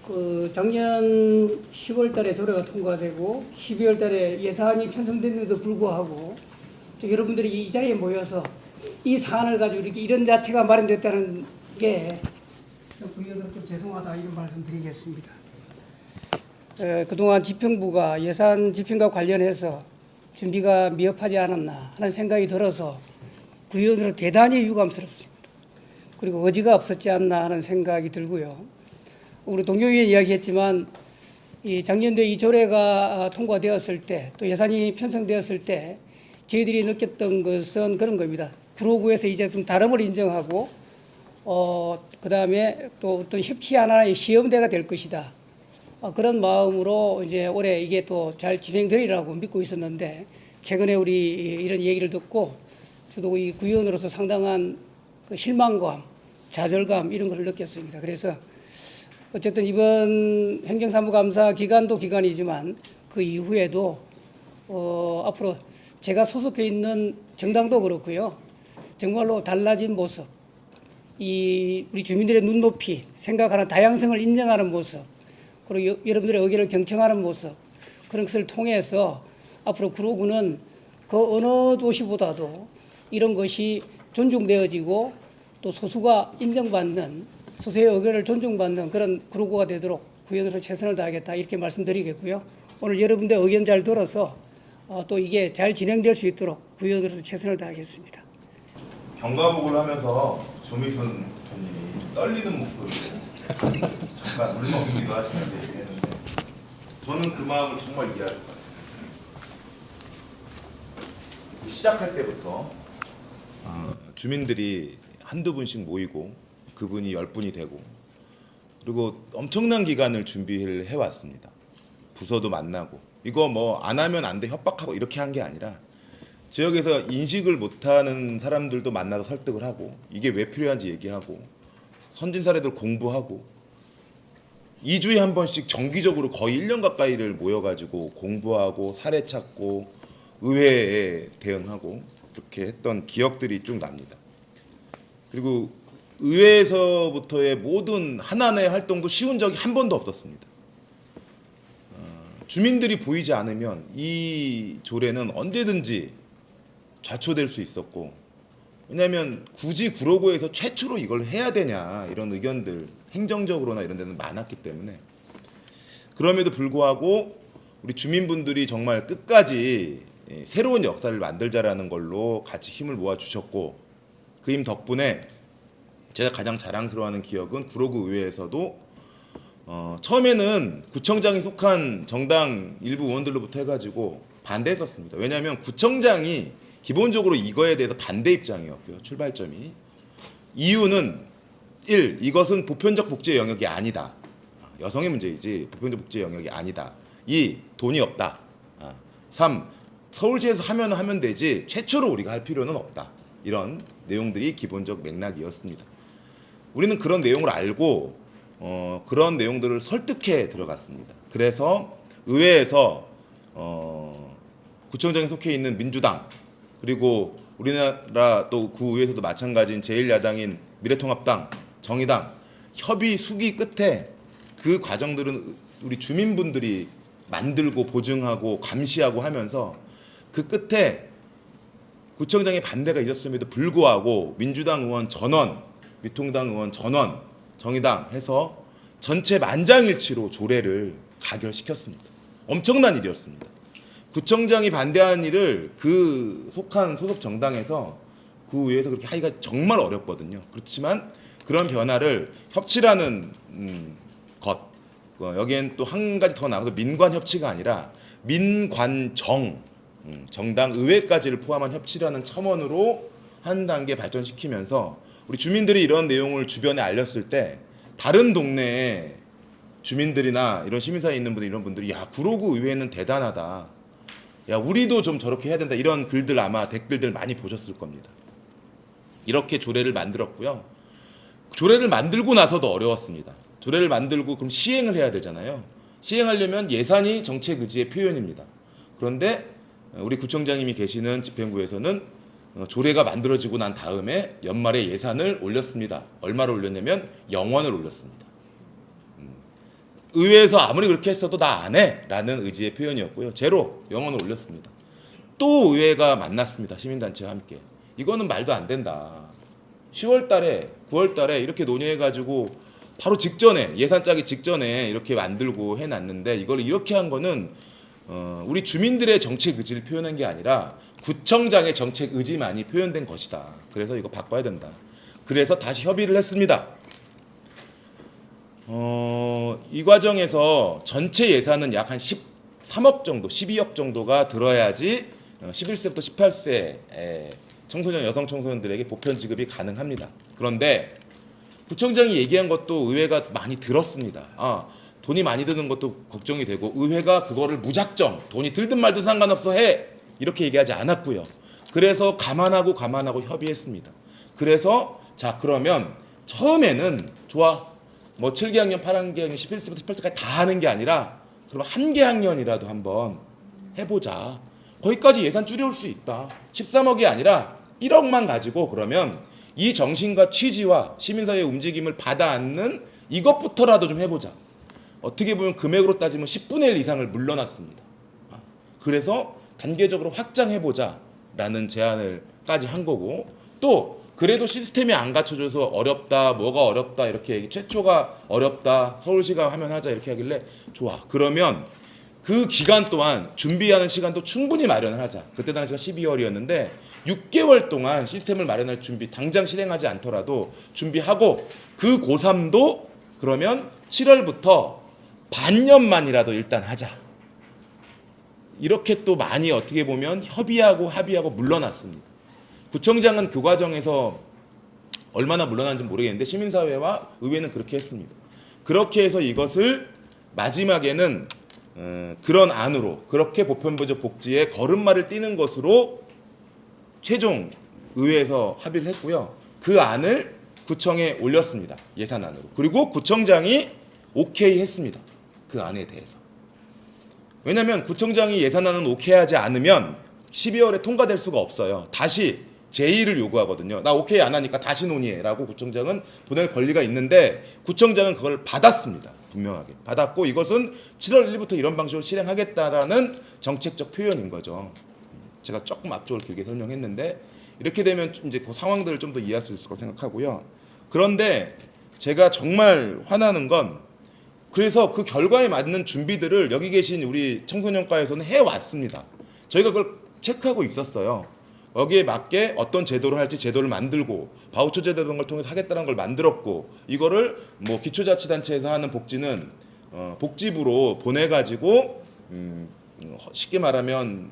그 작년 10월 달에 조례가 통과되고 12월 달에 예산이 편성됐는데도 불구하고 여러분들이 이 자리에 모여서 이 사안을 가지고 이렇게 이런 자체가 마련됐다는 게 의원으로 좀 죄송하다 이런 말씀 드리겠습니다. 그동안 집행부가 예산 집행과 관련해서 준비가 미흡하지 않았나 하는 생각이 들어서 의원으로 대단히 유감스럽습니다. 그리고 의지가 없었지 않나 하는 생각이 들고요. 우리 동경위원 이야기했지만 이 작년도에 이 조례가 통과되었을 때 또 예산이 편성되었을 때 저희들이 느꼈던 것은 그런 겁니다. 구로구에서 이제 좀 다름을 인정하고 그다음에 또 어떤 협치 하나의 시험대가 될 것이다. 그런 마음으로 이제 올해 이게 또 잘 진행되리라고 믿고 있었는데 최근에 우리 이런 얘기를 듣고 저도 이 구의원으로서 상당한 그 실망감, 좌절감 이런 걸 느꼈습니다. 그래서 어쨌든 이번 행정사무감사 기간도 기간이지만 그 이후에도 앞으로 제가 소속해 있는 정당도 그렇고요. 정말로 달라진 모습, 우리 주민들의 눈높이, 생각하는 다양성을 인정하는 모습, 그리고 여러분들의 의견을 경청하는 모습, 그런 것을 통해서 앞으로 구로구는 그 어느 도시보다도 이런 것이 존중되어지고 또 소수가 인정받는 소수의 의견을 존중받는 그런 구로구가 되도록 구의원으로 최선을 다하겠다 이렇게 말씀드리겠고요. 오늘 여러분들 의견 잘 들어서 또 이게 잘 진행될 수 있도록 구의원으로 최선을 다하겠습니다. 경과복을 하면서 조미순 의원님이 떨리는 목소리로 잠깐 울먹이기도 하시는데 얘기했는데 저는 그 마음을 정말 이해할 것 같아요. 시작할 때부터 주민들이 한두 분씩 모이고 그분이 10분이 되고 그리고 엄청난 기간을 준비를 해왔습니다. 부서도 만나고 이거 뭐 안 하면 안 돼 협박하고 이렇게 한 게 아니라 지역에서 인식을 못하는 사람들도 만나서 설득을 하고 이게 왜 필요한지 얘기하고 선진 사례들 공부하고 2주에 한 번씩 정기적으로 거의 1년 가까이를 모여가지고 공부하고 사례 찾고 의회에 대응하고 이렇게 했던 기억들이 쭉 납니다. 그리고 의회에서부터의 모든 하나의 활동도 쉬운 적이 한 번도 없었습니다. 주민들이 보이지 않으면 이 조례는 언제든지 좌초될 수 있었고 왜냐하면 굳이 구로구에서 최초로 이걸 해야 되냐 이런 의견들 행정적으로나 이런 데는 많았기 때문에 그럼에도 불구하고 우리 주민분들이 정말 끝까지 새로운 역사를 만들자라는 걸로 같이 힘을 모아주셨고 그 힘 덕분에 제가 가장 자랑스러워하는 기억은 구로구 의회에서도 처음에는 구청장이 속한 정당 일부 의원들로부터 해가지고 반대했었습니다. 왜냐하면 구청장이 기본적으로 이거에 대해서 반대 입장이었고요. 출발점이. 이유는 1. 이것은 보편적 복지의 영역이 아니다. 여성의 문제이지 보편적 복지의 영역이 아니다. 2. 돈이 없다. 3. 서울시에서 하면 되지 최초로 우리가 할 필요는 없다. 이런 내용들이 기본적 맥락이었습니다. 우리는 그런 내용을 알고 그런 내용들을 설득해 들어갔습니다. 그래서 의회에서 구청장에 속해 있는 민주당 그리고 우리나라 또 구의회에서도 마찬가지인 제1야당인 미래통합당, 정의당 협의 수기 끝에 그 과정들은 우리 주민분들이 만들고 보증하고 감시하고 하면서 그 끝에 구청장의 반대가 있었음에도 불구하고 민주당 의원 전원, 미통당 의원 전원, 정의당 해서 전체 만장일치로 조례를 가결시켰습니다. 엄청난 일이었습니다. 구청장이 반대한 일을 그 속한 소속 정당에서 구의회에서 그렇게 하기가 정말 어렵거든요. 그렇지만 그런 변화를 협치라는 것 여기엔 또 한 가지 더 나가서 민관 협치가 아니라 민관정 정당 의회까지를 포함한 협치라는 첨언으로 한 단계 발전시키면서 우리 주민들이 이런 내용을 주변에 알렸을 때 다른 동네에 주민들이나 이런 시민사회에 있는 분들 이런 분들이 야 구로구 의회는 대단하다. 야 우리도 좀 저렇게 해야 된다. 이런 글들 아마 댓글들 많이 보셨을 겁니다. 이렇게 조례를 만들었고요. 조례를 만들고 나서도 어려웠습니다. 조례를 만들고 그럼 시행을 해야 되잖아요. 시행하려면 예산이 정책 의지의 표현입니다. 그런데 우리 구청장님이 계시는 집행부에서는 조례가 만들어지고 난 다음에 연말에 예산을 올렸습니다. 얼마를 올렸냐면 0원을 올렸습니다. 의회에서 아무리 그렇게 했어도 나 안 해라는 의지의 표현이었고요. 제로 영원을 올렸습니다. 또 의회가 만났습니다. 시민단체와 함께. 이거는 말도 안 된다. 10월 달에 9월 달에 이렇게 논의해가지고 바로 직전에 예산 짜기 직전에 이렇게 만들고 해놨는데 이걸 이렇게 한 거는 우리 주민들의 정책 의지를 표현한 게 아니라 구청장의 정책 의지만이 표현된 것이다. 그래서 이거 바꿔야 된다. 그래서 다시 협의를 했습니다. 이 과정에서 전체 예산은 약 한 13억 정도, 12억 정도가 들어야지 11세부터 18세 청소년, 여성 청소년들에게 보편 지급이 가능합니다. 그런데 구청장이 얘기한 것도 의회가 많이 들었습니다. 돈이 많이 드는 것도 걱정이 되고 의회가 그거를 무작정 돈이 들든 말든 상관없어 해 이렇게 얘기하지 않았고요. 그래서 감안하고 협의했습니다. 그래서 자 그러면 처음에는 좋아 뭐 7개학년, 8학년, 11세부터 18세까지 다 하는 게 아니라 그럼 한 개 학년이라도 한번 해보자. 거기까지 예산 줄여올 수 있다. 13억이 아니라 1억만 가지고 그러면 이 정신과 취지와 시민사회의 움직임을 받아안는 이것부터라도 좀 해보자. 어떻게 보면 금액으로 따지면 10분의 1 이상을 물러났습니다. 그래서 단계적으로 확장해보자라는 제안을까지 한 거고 또 그래도 시스템이 안 갖춰져서 어렵다, 뭐가 어렵다 이렇게 얘기, 최초가 어렵다, 서울시가 하면 하자 이렇게 하길래 좋아. 그러면 그 기간 동안 준비하는 시간도 충분히 마련을 하자. 그때 당시가 12월이었는데 6개월 동안 시스템을 마련할 준비, 당장 실행하지 않더라도 준비하고 그 고3도 그러면 7월부터 반년만이라도 일단 하자. 이렇게 또 많이 어떻게 보면 합의하고 물러났습니다. 구청장은 그 과정에서 얼마나 물러난지 모르겠는데 시민사회와 의회는 그렇게 했습니다. 그렇게 해서 이것을 마지막에는 그런 안으로 그렇게 보편부족 복지의 걸음마를 띄는 것으로 최종 의회에서 합의를 했고요. 그 안을 구청에 올렸습니다. 예산안으로. 그리고 구청장이 오케이 했습니다. 그 안에 대해서. 왜냐하면 구청장이 예산안은 오케이하지 않으면 12월에 통과될 수가 없어요. 다시 제의를 요구하거든요. 나 오케이 안 하니까 다시 논의해라고 구청장은 보낼 권리가 있는데 구청장은 그걸 받았습니다. 분명하게 받았고 이것은 7월 1일부터 이런 방식으로 실행하겠다라는 정책적 표현인 거죠. 제가 조금 앞쪽을 길게 설명했는데 이렇게 되면 이제 그 상황들을 좀 더 이해할 수 있을 거라고 생각하고요. 그런데 제가 정말 화나는 건 그래서 그 결과에 맞는 준비들을 여기 계신 우리 청소년과에서는 해왔습니다. 저희가 그걸 체크하고 있었어요. 여기에 맞게 어떤 제도를 할지 제도를 만들고 바우처 제도 이런 걸 통해서 하겠다는 걸 만들었고 이거를 뭐 기초자치단체에서 하는 복지는 복지부로 보내가지고 쉽게 말하면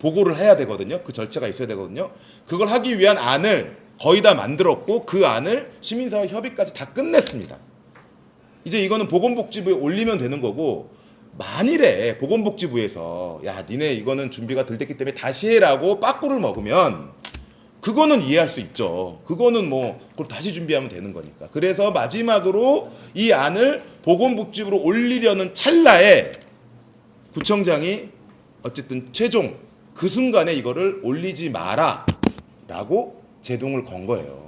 보고를 해야 되거든요. 그 절차가 있어야 되거든요. 그걸 하기 위한 안을 거의 다 만들었고 그 안을 시민사회 협의까지 다 끝냈습니다. 이제 이거는 보건복지부에 올리면 되는 거고 만일에 보건복지부에서 야 니네 이거는 준비가 덜 됐기 때문에 다시 해라고 빠꾸를 먹으면 그거는 이해할 수 있죠. 그거는 뭐 그걸 다시 준비하면 되는 거니까. 그래서 마지막으로 이 안을 보건복지부로 올리려는 찰나에 구청장이 어쨌든 최종 그 순간에 이거를 올리지 마라 라고 제동을 건 거예요.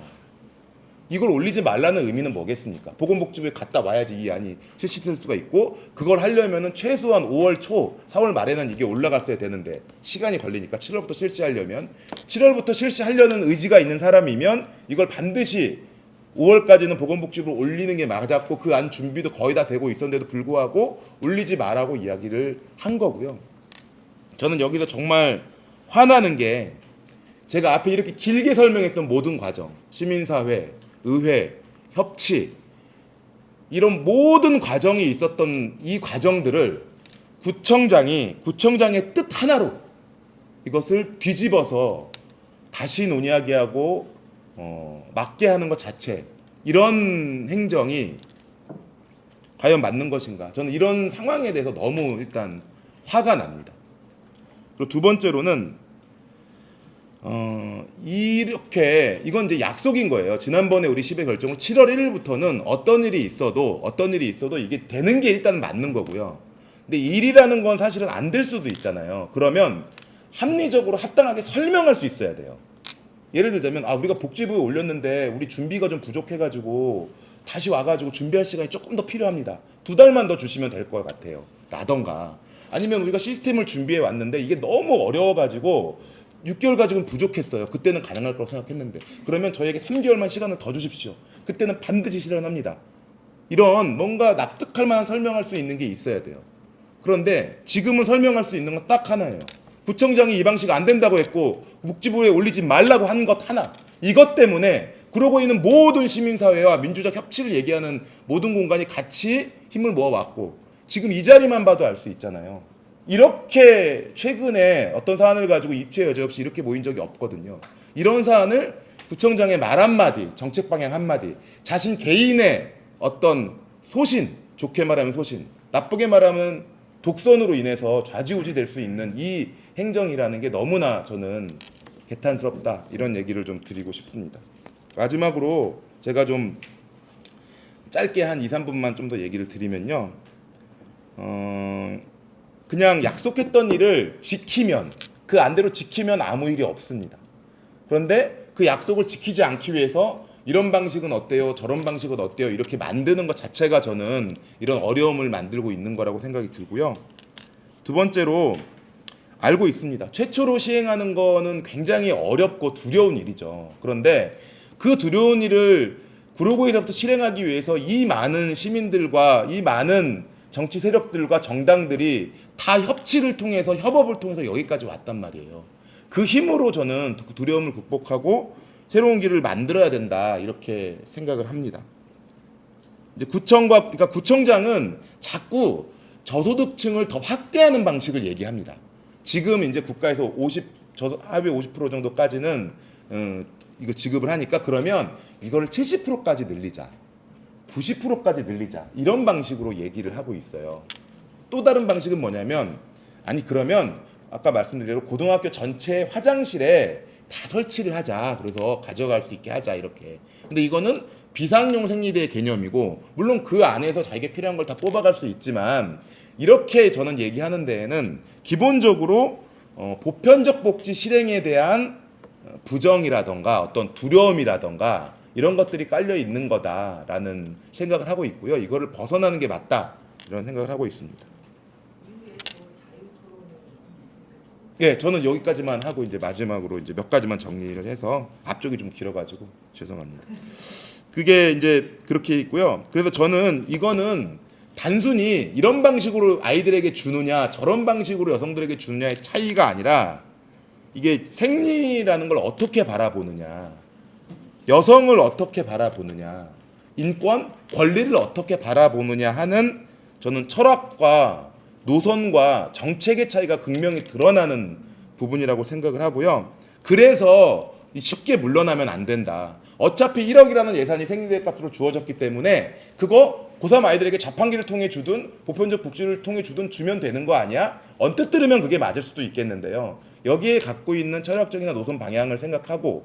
이걸 올리지 말라는 의미는 뭐겠습니까? 보건복지부에 갔다 와야지 이 안이 실시될 수가 있고 그걸 하려면은 최소한 5월 초, 4월 말에는 이게 올라갔어야 되는데 시간이 걸리니까 7월부터 실시하려면 7월부터 실시하려는 의지가 있는 사람이면 이걸 반드시 5월까지는 보건복지부로 올리는 게 맞았고 그 안 준비도 거의 다 되고 있었는데도 불구하고 올리지 말라고 이야기를 한 거고요. 저는 여기서 정말 화나는 게 제가 앞에 이렇게 길게 설명했던 모든 과정, 시민사회, 의회, 협치 이런 모든 과정이 있었던 이 과정들을 구청장의 뜻 하나로 이것을 뒤집어서 다시 논의하게 하고 막게 하는 것 자체 이런 행정이 과연 맞는 것인가? 저는 이런 상황에 대해서 너무 일단 화가 납니다. 그리고 두 번째로는 이렇게 이건 이제 약속인 거예요. 지난번에 우리 10회 결정을 7월 1일부터는 어떤 일이 있어도 이게 되는 게 일단 맞는 거고요. 근데 일이라는 건 사실은 안 될 수도 있잖아요. 그러면 합리적으로 합당하게 설명할 수 있어야 돼요. 예를 들자면 우리가 복지부에 올렸는데 우리 준비가 좀 부족해가지고 다시 와가지고 준비할 시간이 조금 더 필요합니다. 2달만 더 주시면 될 것 같아요. 라던가 아니면 우리가 시스템을 준비해 왔는데 이게 너무 어려워가지고 6개월 가지고는 부족했어요. 그때는 가능할 거라고 생각했는데 그러면 저에게 3개월만 시간을 더 주십시오. 그때는 반드시 실현합니다. 이런 뭔가 납득할 만한 설명할 수 있는 게 있어야 돼요. 그런데 지금은 설명할 수 있는 건 딱 하나예요. 구청장이 이 방식 안 된다고 했고 묵지부에 올리지 말라고 한 것 하나. 이것 때문에 그러고 있는 모든 시민사회와 민주적 협치를 얘기하는 모든 공간이 같이 힘을 모아왔고 지금 이 자리만 봐도 알 수 있잖아요. 이렇게 최근에 어떤 사안을 가지고 입주의 여지 없이 이렇게 모인 적이 없거든요. 이런 사안을 구청장의 말 한마디, 정책 방향 한마디, 자신 개인의 어떤 소신, 좋게 말하면 소신, 나쁘게 말하면 독선으로 인해서 좌지우지 될 수 있는 이 행정이라는 게 너무나 저는 개탄스럽다 이런 얘기를 좀 드리고 싶습니다. 마지막으로 제가 좀 짧게 한 2, 3분만 좀 더 얘기를 드리면요. 그냥 약속했던 일을 지키면 그 안대로 지키면 아무 일이 없습니다. 그런데 그 약속을 지키지 않기 위해서 이런 방식은 어때요? 저런 방식은 어때요? 이렇게 만드는 것 자체가 저는 이런 어려움을 만들고 있는 거라고 생각이 들고요. 두 번째로 알고 있습니다. 최초로 시행하는 거는 굉장히 어렵고 두려운 일이죠. 그런데 그 두려운 일을 구로구에서부터 실행하기 위해서 이 많은 시민들과 이 많은 정치 세력들과 정당들이 다 협치를 통해서 협업을 통해서 여기까지 왔단 말이에요. 그 힘으로 저는 두려움을 극복하고 새로운 길을 만들어야 된다 이렇게 생각을 합니다. 이제 그러니까 구청장은 자꾸 저소득층을 더 확대하는 방식을 얘기합니다. 지금 이제 국가에서 하위 50% 정도까지는 이거 지급을 하니까 그러면 이걸 70%까지 늘리자, 90%까지 늘리자 이런 방식으로 얘기를 하고 있어요. 또 다른 방식은 뭐냐면 아니 그러면 아까 말씀드린 대로 고등학교 전체 화장실에 다 설치를 하자. 그래서 가져갈 수 있게 하자 이렇게. 근데 이거는 비상용 생리대 개념이고 물론 그 안에서 자기가 필요한 걸 다 뽑아갈 수 있지만 이렇게 저는 얘기하는 데에는 기본적으로 보편적 복지 실행에 대한 부정이라던가 어떤 두려움이라던가 이런 것들이 깔려 있는 거다라는 생각을 하고 있고요. 이거를 벗어나는 게 맞다 이런 생각을 하고 있습니다. 예, 저는 여기까지만 하고 이제 마지막으로 이제 몇 가지만 정리를 해서 앞쪽이 좀 길어가지고 죄송합니다. 그게 이제 그렇게 있고요. 그래서 저는 이거는 단순히 이런 방식으로 아이들에게 주느냐 저런 방식으로 여성들에게 주느냐의 차이가 아니라 이게 생리라는 걸 어떻게 바라보느냐, 여성을 어떻게 바라보느냐, 인권, 권리를 어떻게 바라보느냐 하는 저는 철학과 노선과 정책의 차이가 극명히 드러나는 부분이라고 생각을 하고요. 그래서 쉽게 물러나면 안 된다. 어차피 1억이라는 예산이 생리대 값으로 주어졌기 때문에 그거 고3 아이들에게 자판기를 통해 주든 보편적 복지를 통해 주든 주면 되는 거 아니야? 언뜻 들으면 그게 맞을 수도 있겠는데요. 여기에 갖고 있는 철학적이나 노선 방향을 생각하고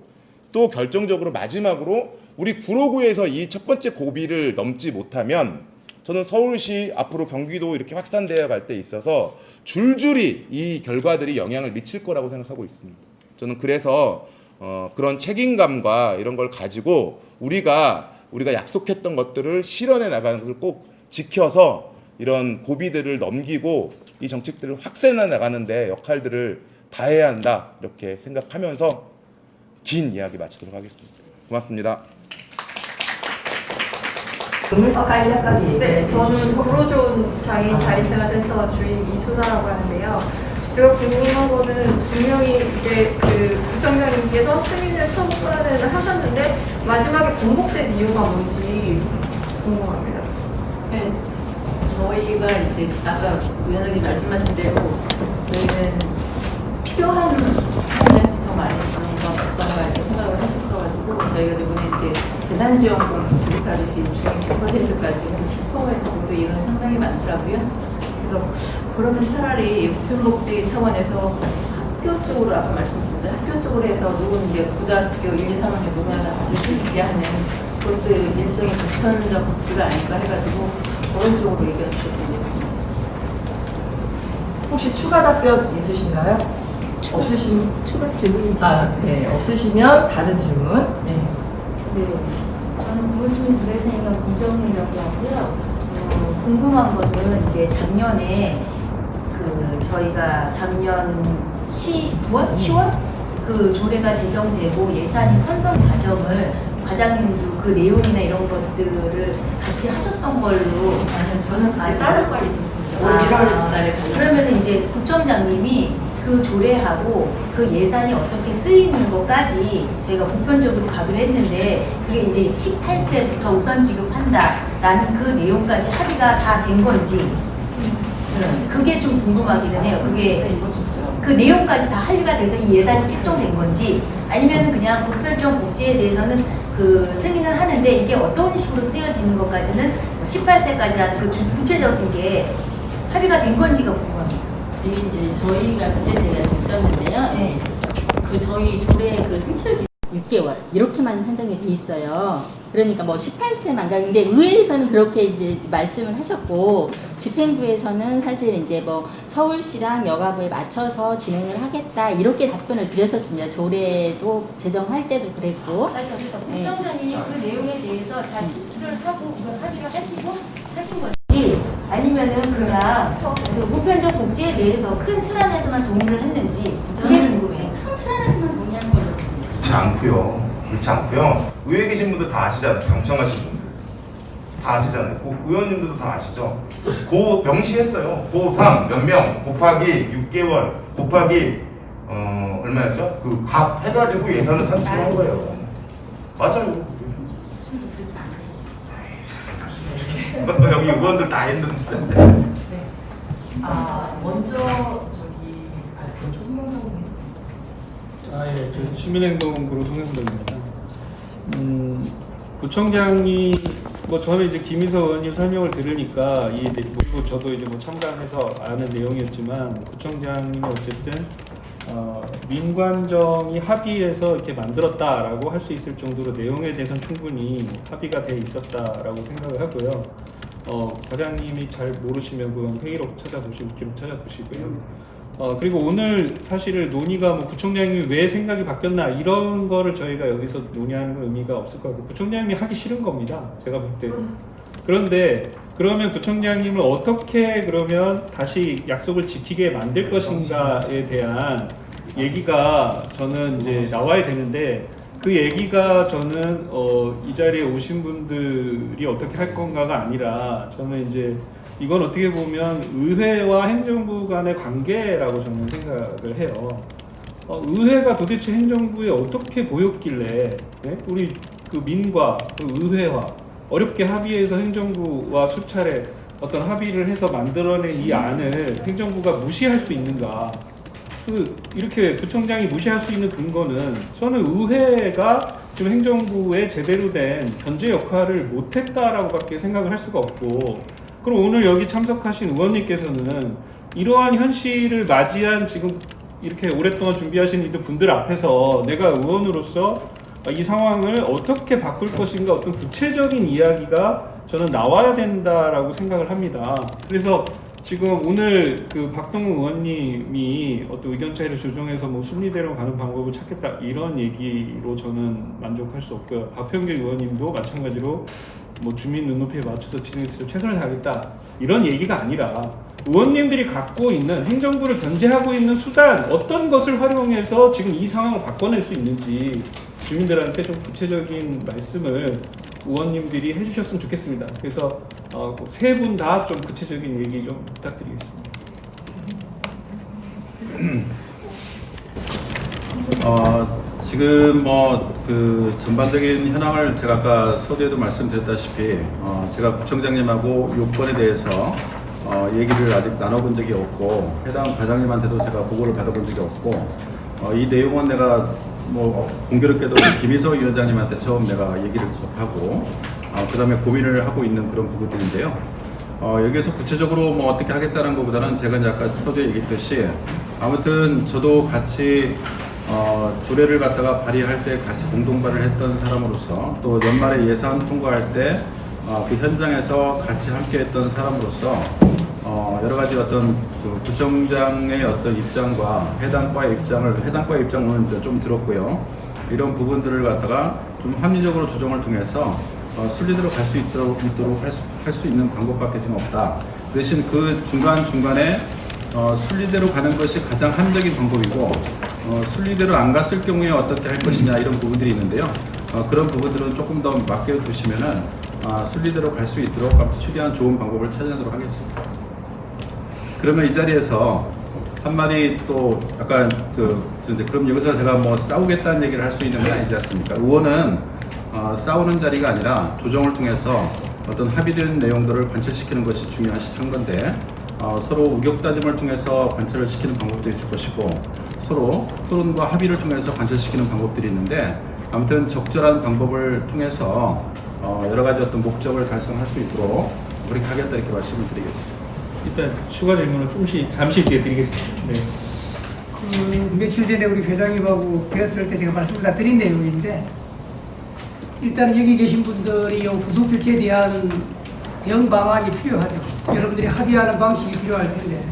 또 결정적으로 마지막으로 우리 구로구에서 이 첫 번째 고비를 넘지 못하면 저는 서울시 앞으로 경기도 이렇게 확산되어 갈 때 있어서 줄줄이 이 결과들이 영향을 미칠 거라고 생각하고 있습니다. 저는 그래서 그런 책임감과 이런 걸 가지고 우리가 약속했던 것들을 실현해 나가는 것을 꼭 지켜서 이런 고비들을 넘기고 이 정책들을 확산해 나가는 데 역할들을 다해야 한다 이렇게 생각하면서 긴 이야기 마치도록 하겠습니다. 고맙습니다. 네, 저는 구로존 장애인 자립생활센터 주인 이순아라고 하는데요. 제가 궁금한 거는 분명히 이제 그 구청장님께서 승인을 처분을 하셨는데 마지막에 번복된 이유가 뭔지 궁금합니다. 네, 저희가 이제 아까 위원장님 말씀하신 대로 저희는 필요한 사람한테 더 많이 주는 건 어떤가 이렇게 생각을 하셨어가지고 저희가 이번에 이제 재산지원금 지급하듯이 중위 100%까지 슈퍼에서 또 인원이 상당히 많더라고요. 그래서 그러면 차라리 보편복지 차원에서 학교 쪽으로 아까 말씀드렸는데 학교 쪽으로 해서 누군 이제 고등학교 1, 2, 3학년 누구나 다 받을 수 있게 하는 그것도 일종의 보편적 복지가 아닐까 해가지고 그런 쪽으로 얘기했거든요. 혹시 추가 답변 있으신가요? 추가 질문이 네, 없으시면 다른 질문. 네. 저는 무엇이면 주례생협 이정희라고 하고요. 궁금한 것은 이제 작년에 저희가 작년 9월? 10월? 그 조례가 제정되고 예산이 편성 과정을 과장님도 그 내용이나 이런 것들을 같이 하셨던 걸로 저는 다른 걸 있었습니다. 1월 달에 그러면 이제 구청장님이 그 조례하고 그 예산이 어떻게 쓰이는 것까지 저희가 보편적으로 가기로 했는데 그게 이제 18세부터 우선 지급한다라는 그 내용까지 합의가 다 된 건지 그게 좀 궁금하기는 해요. 그게 그 내용까지 다 합의가 돼서 이 예산이 책정된 건지 아니면 그냥 보편적 복지에 대해서는 그 승인은 하는데 이게 어떤 식으로 쓰여지는 것까지는 18세까지라는 그 구체적인 게 합의가 된 건지가 궁금합니다. 지금 이제 저희가 문제제기가 있었는데요. 네. 그 저희 조례 그 생출 기간 6개월 이렇게만 한정이 돼 있어요. 그러니까 뭐 18세만 가는데 의회에서는 그렇게 이제 말씀을 하셨고 집행부에서는 사실 이제 뭐 서울시랑 여가부에 맞춰서 진행을 하겠다 이렇게 답변을 드렸었습니다. 조례도 제정할 때도 그랬고. 그러니까 구청장님이 그 내용에 대해서 잘 수치를 하고 그걸 합의를 하신 건지 아니면은 그냥 그 보편적 복지에 대해서 큰 틀 안에서만 동의를 했는지 그게 궁금해요. 큰 틀 안에서만 동의한 걸로 그렇지 않고요. 그렇지 않고요. 의회 계신 분들 다 아시잖아요. 당청하신 분들 다 아시잖아요. 의원님들도 다 아시죠. 고 명시했어요. 고3 몇 명 곱하기 6개월 곱하기 얼마였죠? 그 값 해가지고 예산을 산출한 거예요. 맞아요. 여기 의원들 다 했는데. 먼저 저기 송명동 예, 저 시민행동그룹 송영동입니다. 구청장이 저는 이제 김희서 의원님 설명을 들으니까 그리고 저도 이제 참가해서 아는 내용이었지만 구청장님이 어쨌든 민관정이 합의해서 이렇게 만들었다라고 할 수 있을 정도로 내용에 대해서는 충분히 합의가 돼 있었다라고 생각을 하고요. 과장님이 잘 모르시면 그건 회의록 찾아보시고 기록 찾아보시고요. 그리고 오늘 사실 논의가 구청장님이 왜 생각이 바뀌었나 이런 거를 저희가 여기서 논의하는 건 의미가 없을 것 같고 구청장님이 하기 싫은 겁니다. 제가 볼 때. 그런데 그러면 구청장님을 어떻게 그러면 다시 약속을 지키게 만들 것인가에 대한 얘기가 저는 이제 나와야 되는데 그 얘기가 저는 이 자리에 오신 분들이 어떻게 할 건가가 아니라 저는 이제 이건 어떻게 보면 의회와 행정부 간의 관계라고 저는 생각을 해요. 의회가 도대체 행정부에 어떻게 보였길래 우리 그 민과 그 의회와 어렵게 합의해서 행정부와 수차례 어떤 합의를 해서 만들어낸 이 안을 행정부가 무시할 수 있는가? 이렇게 구청장이 무시할 수 있는 근거는 저는 의회가 지금 행정부의 제대로 된 견제 역할을 못했다라고밖에 생각을 할 수가 없고 그럼 오늘 여기 참석하신 의원님께서는 이러한 현실을 맞이한 지금 이렇게 오랫동안 준비하신 분들 앞에서 내가 의원으로서 이 상황을 어떻게 바꿀 것인가 어떤 구체적인 이야기가 저는 나와야 된다라고 생각을 합니다. 그래서 지금 오늘 그 박동훈 의원님이 어떤 의견 차이를 조정해서 순리대로 가는 방법을 찾겠다 이런 얘기로 저는 만족할 수 없고요. 박형길 의원님도 마찬가지로 주민 눈높이에 맞춰서 진행해서 최선을 다하겠다 이런 얘기가 아니라 의원님들이 갖고 있는 행정부를 견제하고 있는 수단 어떤 것을 활용해서 지금 이 상황을 바꿔낼 수 있는지 주민들한테 좀 구체적인 말씀을 의원님들이 해주셨으면 좋겠습니다. 그래서 세 분 다 좀 구체적인 얘기 좀 부탁드리겠습니다. 지금 그 전반적인 현황을 제가 아까 서두에도 말씀드렸다시피 제가 구청장님하고 요건에 대해서 얘기를 아직 나눠본 적이 없고 해당 과장님한테도 제가 보고를 받아본 적이 없고 이 내용은 내가 공교롭게도 김희서 위원장님한테 처음 내가 얘기를 접하고 그 다음에 고민을 하고 있는 그런 부분들인데요. 여기에서 구체적으로 어떻게 하겠다는 것보다는 제가 이제 아까 서두에 얘기했듯이 아무튼 저도 같이 조례를 갖다가 발의할 때 같이 공동 발의를 했던 사람으로서 또 연말에 예산 통과할 때 그 현장에서 같이 함께 했던 사람으로서 여러 가지 어떤 그 구청장의 어떤 입장과 해당 과의 입장은 좀 들었고요. 이런 부분들을 갖다가 좀 합리적으로 조정을 통해서 순리대로 갈 수 있도록 할 수 있는 방법밖에 지금 없다. 대신 그 중간중간에 순리대로 가는 것이 가장 합리적인 방법이고 순리대로 안 갔을 경우에 어떻게 할 것이냐 이런 부분들이 있는데요. 그런 부분들은 조금 더 맡겨두시면은 순리대로 갈 수 있도록 최대한 좋은 방법을 찾아내도록 하겠습니다. 그러면 이 자리에서 한마디 또 아까 그럼 여기서 제가 뭐 싸우겠다는 얘기를 할 수 있는 건 아니지 않습니까? 의원은 싸우는 자리가 아니라 조정을 통해서 어떤 합의된 내용들을 관철시키는 것이 중요한 건데 서로 우격다짐을 통해서 관철을 시키는 방법도 있을 것이고 서로 토론과 합의를 통해서 관철시키는 방법들이 있는데 아무튼 적절한 방법을 통해서 여러 가지 어떤 목적을 달성할 수 있도록 그렇게 하겠다 이렇게 말씀을 드리겠습니다. 일단 추가 질문을 잠시 뒤에 드리겠습니다. 네. 그 며칠 전에 우리 회장님하고 뵀을 때 제가 말씀을 다 드린 내용인데 일단 여기 계신 분들이 부속 조치에 대한 대응 방안이 필요하죠. 여러분들이 합의하는 방식이 필요할 텐데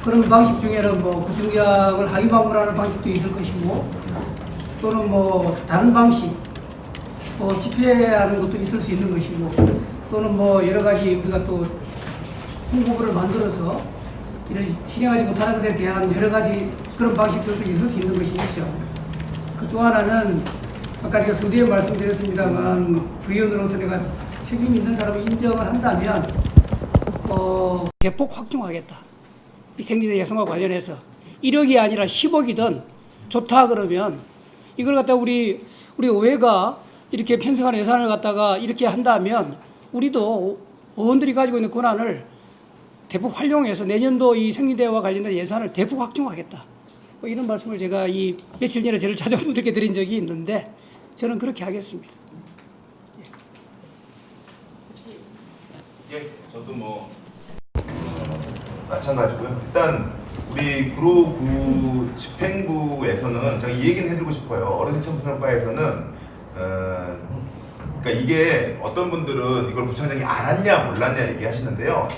그런 방식 중에는 뭐 구청장을 하위 방문하는 방식도 있을 것이고 또는 뭐 다른 방식 뭐 집회하는 것도 있을 수 있는 것이고 또는 뭐 여러 가지 우리가 또 홍보부를 만들어서 이런 실행하지 못하는 것에 대한 여러 가지 그런 방식들도 있을 수 있는 것이 있죠. 그 또 하나는 아까 제가 서두에 말씀드렸습니다만 부위원으로서 내가 책임 있는 사람을 인정을 한다면 대폭 확충하겠다. 이 생리대 여성과 관련해서 1억이 아니라 10억이든 좋다 그러면 이걸 갖다 우리 의회가 이렇게 편성한 예산을 갖다가 이렇게 한다면 우리도 의원들이 가지고 있는 권한을 대폭 활용해서 내년도 이 생리대와 관련된 예산을 대폭 확충하겠다. 뭐 이런 말씀을 제가 이 며칠 전에 저를 찾아온 분들께 드린 적이 있는데 저는 그렇게 하겠습니다. 예, 저도 뭐 마찬가지고요. 일단 우리 구로구 집행부에서는 제가 이 얘기는 해드리고 싶어요. 어르신 청소년과에서는 그러니까 이게 어떤 분들은 이걸 구청장이 알았냐 몰랐냐 얘기하시는데요.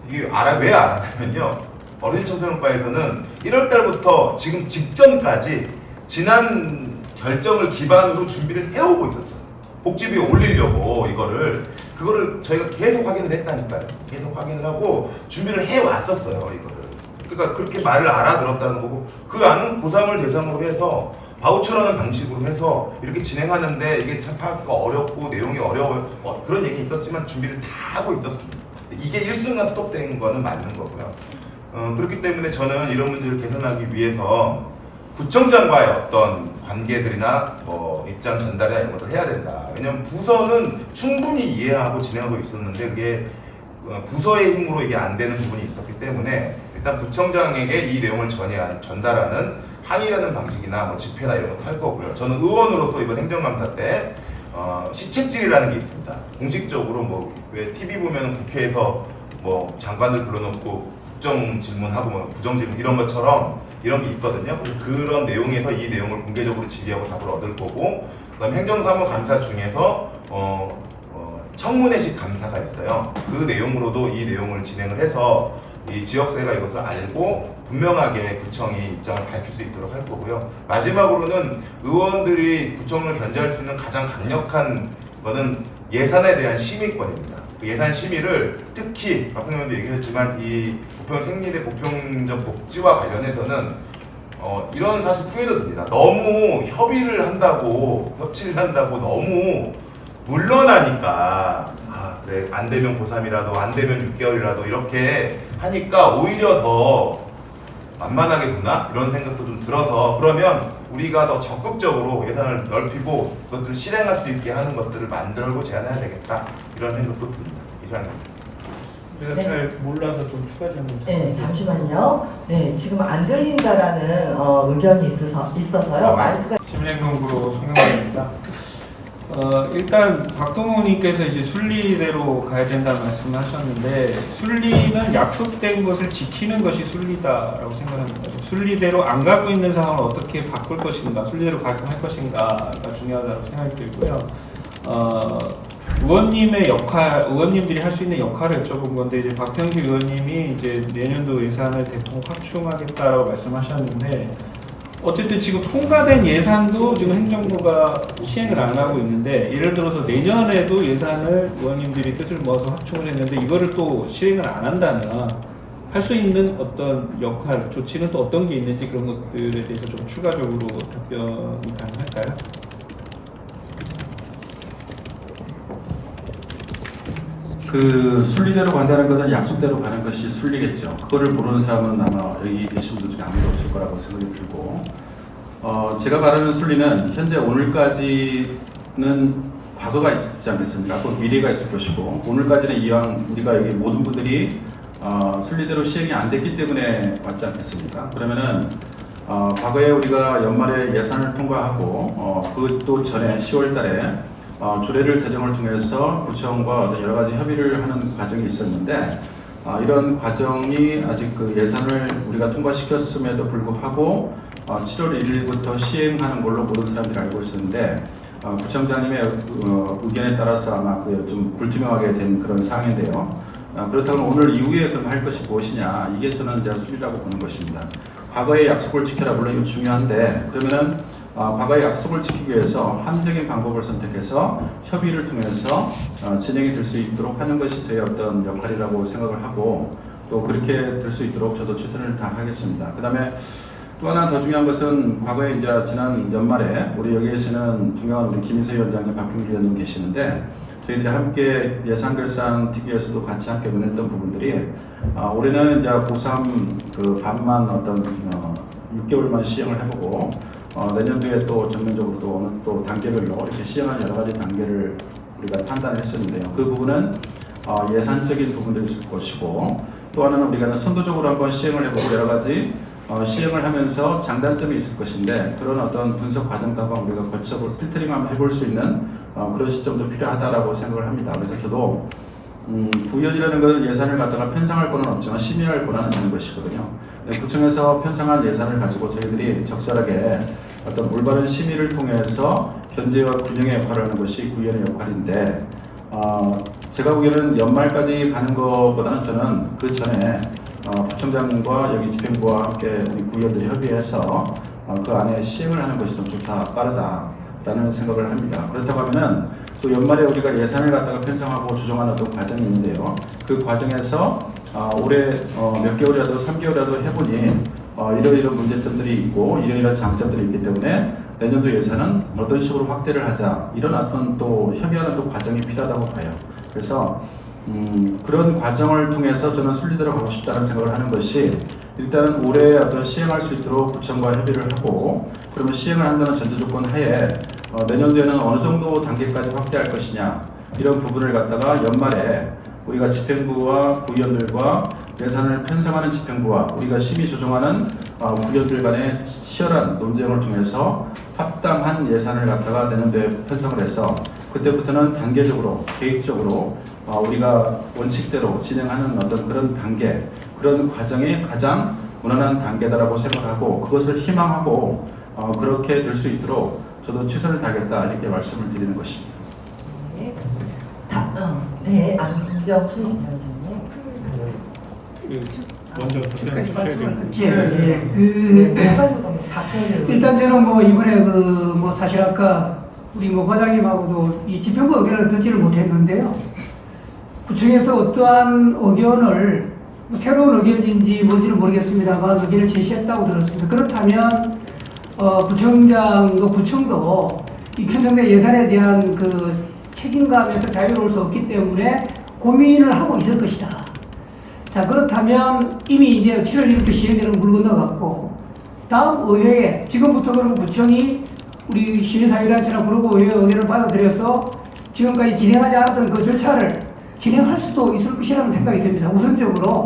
이게 왜 알았냐면요. 어르신 청소년과에서는 1월 달부터 지금 직전까지 지난 결정을 기반으로 준비를 해오고 있었어요. 복지비에 올리려고 그거를 저희가 계속 확인을 했다니까요. 계속 확인을 하고 준비를 해왔었어요. 이거를. 그러니까 그렇게 말을 알아들었다는 거고 그 안은 고3을 대상으로 해서 바우처라는 방식으로 해서 이렇게 진행하는데 이게 참 파악하기가 어렵고 내용이 어려워요. 그런 얘기 있었지만 준비를 다 하고 있었습니다. 이게 일순간 스톱된 거는 맞는 거고요. 그렇기 때문에 저는 이런 문제를 개선하기 위해서 구청장과의 어떤 관계들이나 뭐 입장 전달이나 이런 것들 해야 된다. 왜냐면 부서는 충분히 이해하고 진행하고 있었는데 그게 부서의 힘으로 이게 안 되는 부분이 있었기 때문에 일단 구청장에게 이 내용을 전달하는 항의라는 방식이나 뭐 집회나 이런 것도 할 거고요. 저는 의원으로서 이번 행정감사 때 시책질이라는 게 있습니다. 공식적으로 뭐 왜 TV 보면은 국회에서 뭐 장관들 불러놓고 국정 질문하고 뭐 부정 질문 이런 것처럼 이런 게 있거든요. 그런 내용에서 이 내용을 공개적으로 질의하고 답을 얻을 거고, 그다음 행정사무감사 중에서 청문회식 감사가 있어요. 그 내용으로도 이 내용을 진행을 해서 이 지역사회가 이것을 알고 분명하게 구청이 입장을 밝힐 수 있도록 할 거고요. 마지막으로는 의원들이 구청을 견제할 수 있는 가장 강력한 거는 예산에 대한 심의권입니다. 그 예산 심의를 특히 박근혜 의원도 얘기했지만 이 보편 생리대 보편적 복지와 관련해서는 이런 사실 후회도 듭니다. 너무 협의를 한다고 너무 물러나니까 그래 안 되면 고3이라도 안 되면 6개월이라도 이렇게 하니까 오히려 더 만만하게 보나 이런 생각도 좀 들어서 그러면 우리가 더 적극적으로 예산을 넓히고 그것들을 실행할 수 있게 하는 것들을 만들고 제안해야 되겠다 이런 생각도 듭니다. 이상입니다. 제가 네. 잘 몰라서 좀 추가 질문. 네, 잠시만요. 네, 지금 안 들린다라는 의견이 있어서요. 마이크가 시민행동부로 송영관입니다. 일단 박동훈님께서 이제 순리대로 가야 된다는 말씀하셨는데 순리는 약속된 것을 지키는 것이 순리다라고 생각합니다. 순리대로 안 가고 있는 상황을 어떻게 바꿀 것인가, 순리대로 가게끔 할 것인가가 중요하다고 생각이 들고요. 의원님들이 할 수 있는 역할을 여쭤본 건데 이제 박형규 의원님이 이제 내년도 예산을 대폭 확충하겠다라고 말씀하셨는데 어쨌든 지금 통과된 예산도 지금 행정부가 시행을 안 하고 있는데, 예를 들어서 내년에도 예산을 의원님들이 뜻을 모아서 확충을 했는데 이거를 또 시행을 안 한다면 할 수 있는 어떤 역할, 조치는 또 어떤 게 있는지 그런 것들에 대해서 좀 추가적으로 답변이 가능할까요? 그 순리대로 간다는 것은 약속대로 가는 것이 순리겠죠. 그거를 모르는 사람은 아마 여기 계신 분들 중에 아무도 없을 거라고 생각이 들고, 제가 말하는 순리는 현재 오늘까지는 과거가 있지 않겠습니까? 곧 미래가 있을 것이고, 오늘까지는 이왕 우리가 여기 모든 분들이 순리대로 시행이 안 됐기 때문에 왔지 않겠습니까? 그러면은 과거에 우리가 연말에 예산을 통과하고 그 또 전에 10월달에 조례를 제정을 통해서 구청과 어떤 여러 가지 협의를 하는 과정이 있었는데, 이런 과정이 아직 그 예산을 우리가 통과시켰음에도 불구하고 7월 1일부터 시행하는 걸로 모든 사람들이 알고 있었는데, 구청장님의 의견에 따라서 아마 좀 불투명하게 된 그런 상황인데요. 그렇다면 오늘 이후에 그럼 할 것이 무엇이냐, 이게 저는 이제 순리라고 보는 것입니다. 과거의 약속을 지켜라, 물론 이거 중요한데, 그러면은 과거의 약속을 지키기 위해서 합리적인 방법을 선택해서 협의를 통해서 진행이 될 수 있도록 하는 것이 저의 어떤 역할이라고 생각을 하고, 또 그렇게 될 수 있도록 저도 최선을 다하겠습니다. 그 다음에 또 하나 더 중요한 것은, 과거에 이제 지난 연말에 우리 여기 계시는 동영한 우리 김인세 위원장님, 박형길 위원님 계시는데, 저희들이 함께 예산결산 특위에서도 같이 함께 논했던 부분들이, 올해는 이제 고3 그 반만 어떤 6개월만 시행을 해보고, 내년도에 또 전면적으로 또 어느 또 단계별로 이렇게 시행하는 여러 가지 단계를 우리가 판단했었는데요. 그 부분은 예산적인 부분도 있을 것이고, 또 하나는 우리가 선도적으로 한번 시행을 해보고 여러 가지 시행을 하면서 장단점이 있을 것인데, 그런 어떤 분석 과정도 한번 우리가 거쳐 필터링 한번 해볼 수 있는 그런 시점도 필요하다라고 생각을 합니다. 그래서 저도 구의원이라는 것은 예산을 갖다가 편성할 권한은 없지만 심의할 권한은 있는 것이거든요. 구청에서 편성한 예산을 가지고 저희들이 적절하게 어떤 올바른 심의를 통해서 견제와 균형의 역할을 하는 것이 구의원의 역할인데, 제가 보기에는 연말까지 가는 것보다는 저는 그 전에 구청장님과 여기 집행부와 함께 우리 구의원들이 협의해서 그 안에 시행을 하는 것이 좀 좋다, 빠르다라는 생각을 합니다. 그렇다고 하면은 또 연말에 우리가 예산을 갖다가 편성하고 조정하는 어떤 과정이 있는데요. 그 과정에서 올해 몇 개월이라도 3개월이라도 해보니 이러이러한 문제점들이 있고 이러이러한 장점들이 있기 때문에 내년도 예산은 어떤 식으로 확대를 하자, 이런 어떤 또 협의하는 또 과정이 필요하다고 봐요. 그래서 그런 과정을 통해서 저는 순리대로 가고 싶다는 생각을 하는 것이, 일단은 올해 어떤 시행할 수 있도록 구청과 협의를 하고, 그러면 시행을 한다는 전제 조건 하에 내년도에는 어느 정도 단계까지 확대할 것이냐, 이런 부분을 갖다가 연말에 우리가 집행부와 구의원들과 예산을 편성하는 집행부와 우리가 심의 조정하는 구의원들 간의 치열한 논쟁을 통해서 합당한 예산을 갖다가 내년도에 편성을 해서, 그때부터는 단계적으로 계획적으로 우리가 원칙대로 진행하는 어떤 그런 단계, 그런 과정이 가장 무난한 단계다라고 생각하고, 그것을 희망하고 그렇게 될 수 있도록 저도 최선을 다하겠다, 이렇게 말씀을 드리는 것입니다. 네, 네, 안병수 위원장님. 먼저 답변해 주셔야 되는 일단 저는 뭐 이번에 뭐 사실 아까 우리 뭐 과장님하고도 이 집행부 의견을 듣지를 못했는데요. 구청에서 어떠한 의견을 뭐 새로운 의견인지 뭔지는 모르겠습니다만 의견을 제시했다고 들었습니다. 그렇다면 구청장도 구청도 이 편성된 예산에 대한 그 책임감에서 자유로울 수 없기 때문에 고민을 하고 있을 것이다. 자, 그렇다면 이미 이제 7월 1일부터 시행되는 물 건너갔고, 다음 의회에 지금부터 그러면 구청이 우리 시민사회단체나 구로구 의회 의견을 받아들여서 지금까지 진행하지 않았던 그 절차를 진행할 수도 있을 것이라는 생각이 듭니다. 우선적으로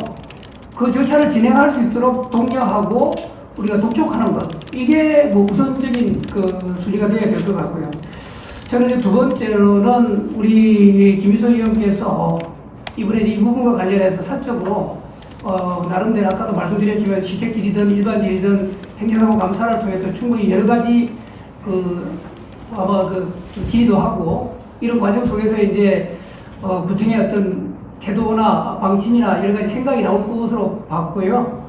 그 절차를 진행할 수 있도록 독려하고 우리가 독촉하는 것, 이게 뭐 우선적인 그 순위가 되어야 될 것 같고요. 저는 이제 두 번째로는 우리 김희소 의원께서 이번에 이제 이 부분과 관련해서 사적으로 나름대로 아까도 말씀드렸지만 시책질이든 일반질이든 행정사고 감사를 통해서 충분히 여러 가지 아마 좀 질의도 하고 이런 과정 속에서 이제 구청의 어떤 태도나 방침이나 여러 가지 생각이 나올 것으로 봤고요.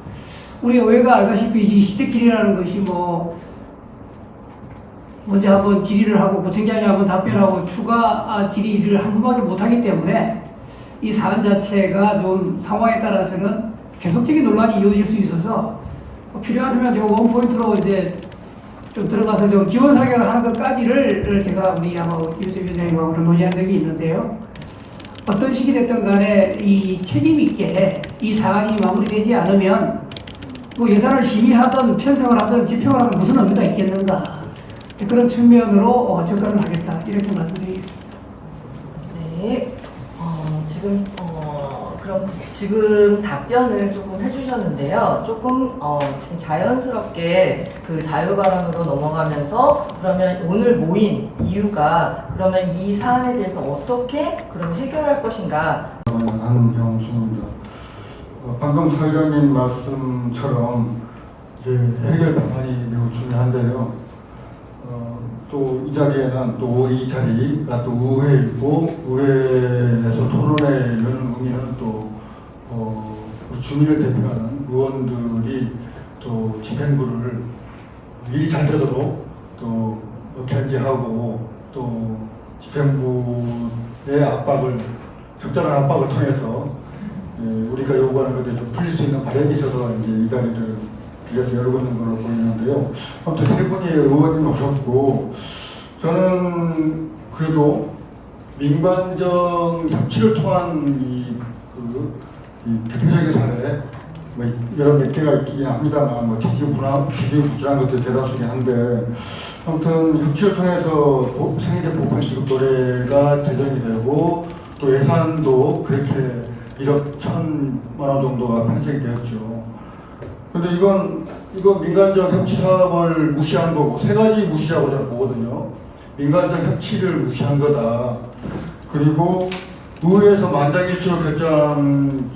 우리 의회가 알다시피 이 시택질의라는 것이 먼저 한번 질의를 하고 구청장이 한번 답변하고 추가 질의를 한 번밖에 못하기 때문에 이 사안 자체가 좀 상황에 따라서는 계속적인 논란이 이어질 수 있어서 필요하다면 제가 원포인트로 이제 좀 들어가서 좀 지원 사격을 하는 것까지를 제가 우리 아마 김수 위원장님하고 논의한 적이 있는데요. 어떤 식이 됐든 간에 이 책임 있게 이 사안이 마무리되지 않으면 뭐 예산을 심의하든 편성을 하든 집행을 하든 무슨 의미가 있겠는가. 그런 측면으로 접근을 하겠다. 이렇게 말씀드리겠습니다. 네. 그럼 지금 답변을 조금 해주셨는데요. 조금 지금 자연스럽게 그 자유발언으로 넘어가면서 그러면 오늘 모인 이유가 그러면 이 사안에 대해서 어떻게 그럼 해결할 것인가. 안경수입니다. 방금 사회자님 말씀처럼 이제 해결 방안이 매우 중요한데요. 또 이 자리에는 또 이 자리가 또 의회이고 의회에서 토론회 여는 의미는 또 우리 주민을 대표하는 의원들이 또 집행부를 일이 잘 되도록 또 견제하고 또 집행부의 압박을 적절한 압박을 통해서 우리가 요구하는 것들이 좀 풀릴 수 있는 바람이 있어서 이제 이 자리를 빌려서 열고 있는 걸로 보이는데요. 아무튼 세 분이 의원님 오셨고, 저는 그래도 민관적 협치를 통한 이 대표적인 사례, 여러 몇 개가 있긴 합니다만, 지지부진한 것들이 대다수긴 한데, 아무튼 협치를 통해서 생리대 보편 지급 조례가 제정이 되고, 또 예산도 그렇게 1억 1,000만 원 정도가 편성이 되었죠. 근데 이건 민간적 협치 사업을 무시한 거고, 세 가지 무시하고 저는 보거든요. 민간적 협치를 무시한 거다. 그리고 의회에서 만장일치로 결정한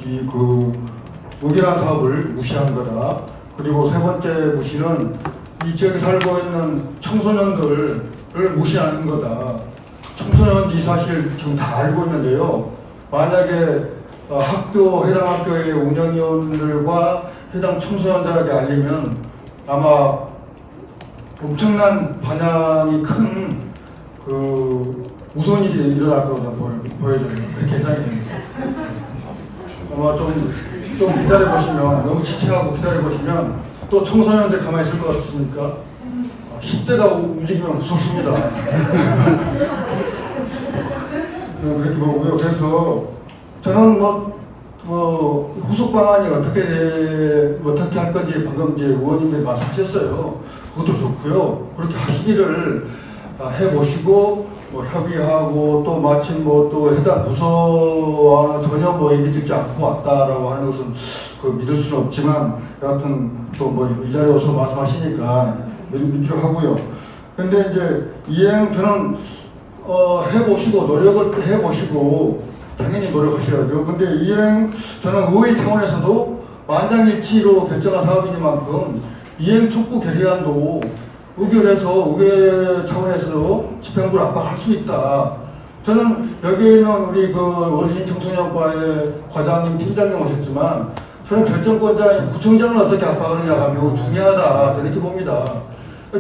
의결한 사업을 무시한 거다. 그리고 세 번째 무시는 이 지역에 살고 있는 청소년들을 무시하는 거다. 청소년들이 사실 지금 다 알고 있는데요. 만약에 해당 학교의 운영위원들과 해당 청소년들에게 알리면 아마 엄청난 반향이 큰 무서운 일이 일어날 거라고 보여져요. 그렇게 예상이 됩니다. 아마 좀 기다려보시면, 너무 지체하고 기다려보시면 또 청소년들 가만히 있을 것 같습니까? 10대가 움직이면 무섭습니다. 그렇게 보고요. 그래서 저는 후속 방안이 어떻게 할 건지 방금 이제 의원님들이 말씀하셨어요. 그것도 좋고요. 그렇게 하시기를 해보시고 협의하고 또 마침 또 해당 부서와 전혀 얘기 듣지 않고 왔다라고 하는 것은 믿을 수는 없지만 여하튼 또 이 자리에 와서 말씀하시니까 믿기로 하고요. 근데 이제 저는 해보시고 노력을 해보시고 당연히 노력하셔야죠. 근데 저는 의회 차원에서도 만장일치로 결정한 사업이니만큼 이행 촉구 결의안도 의결해서 의회 차원에서도 집행부를 압박할 수 있다. 저는 여기에는 우리 어르신 청소년과의 과장님, 팀장님 오셨지만 저는 결정권자인 구청장을 어떻게 압박하느냐가 매우 중요하다. 저는 이렇게 봅니다.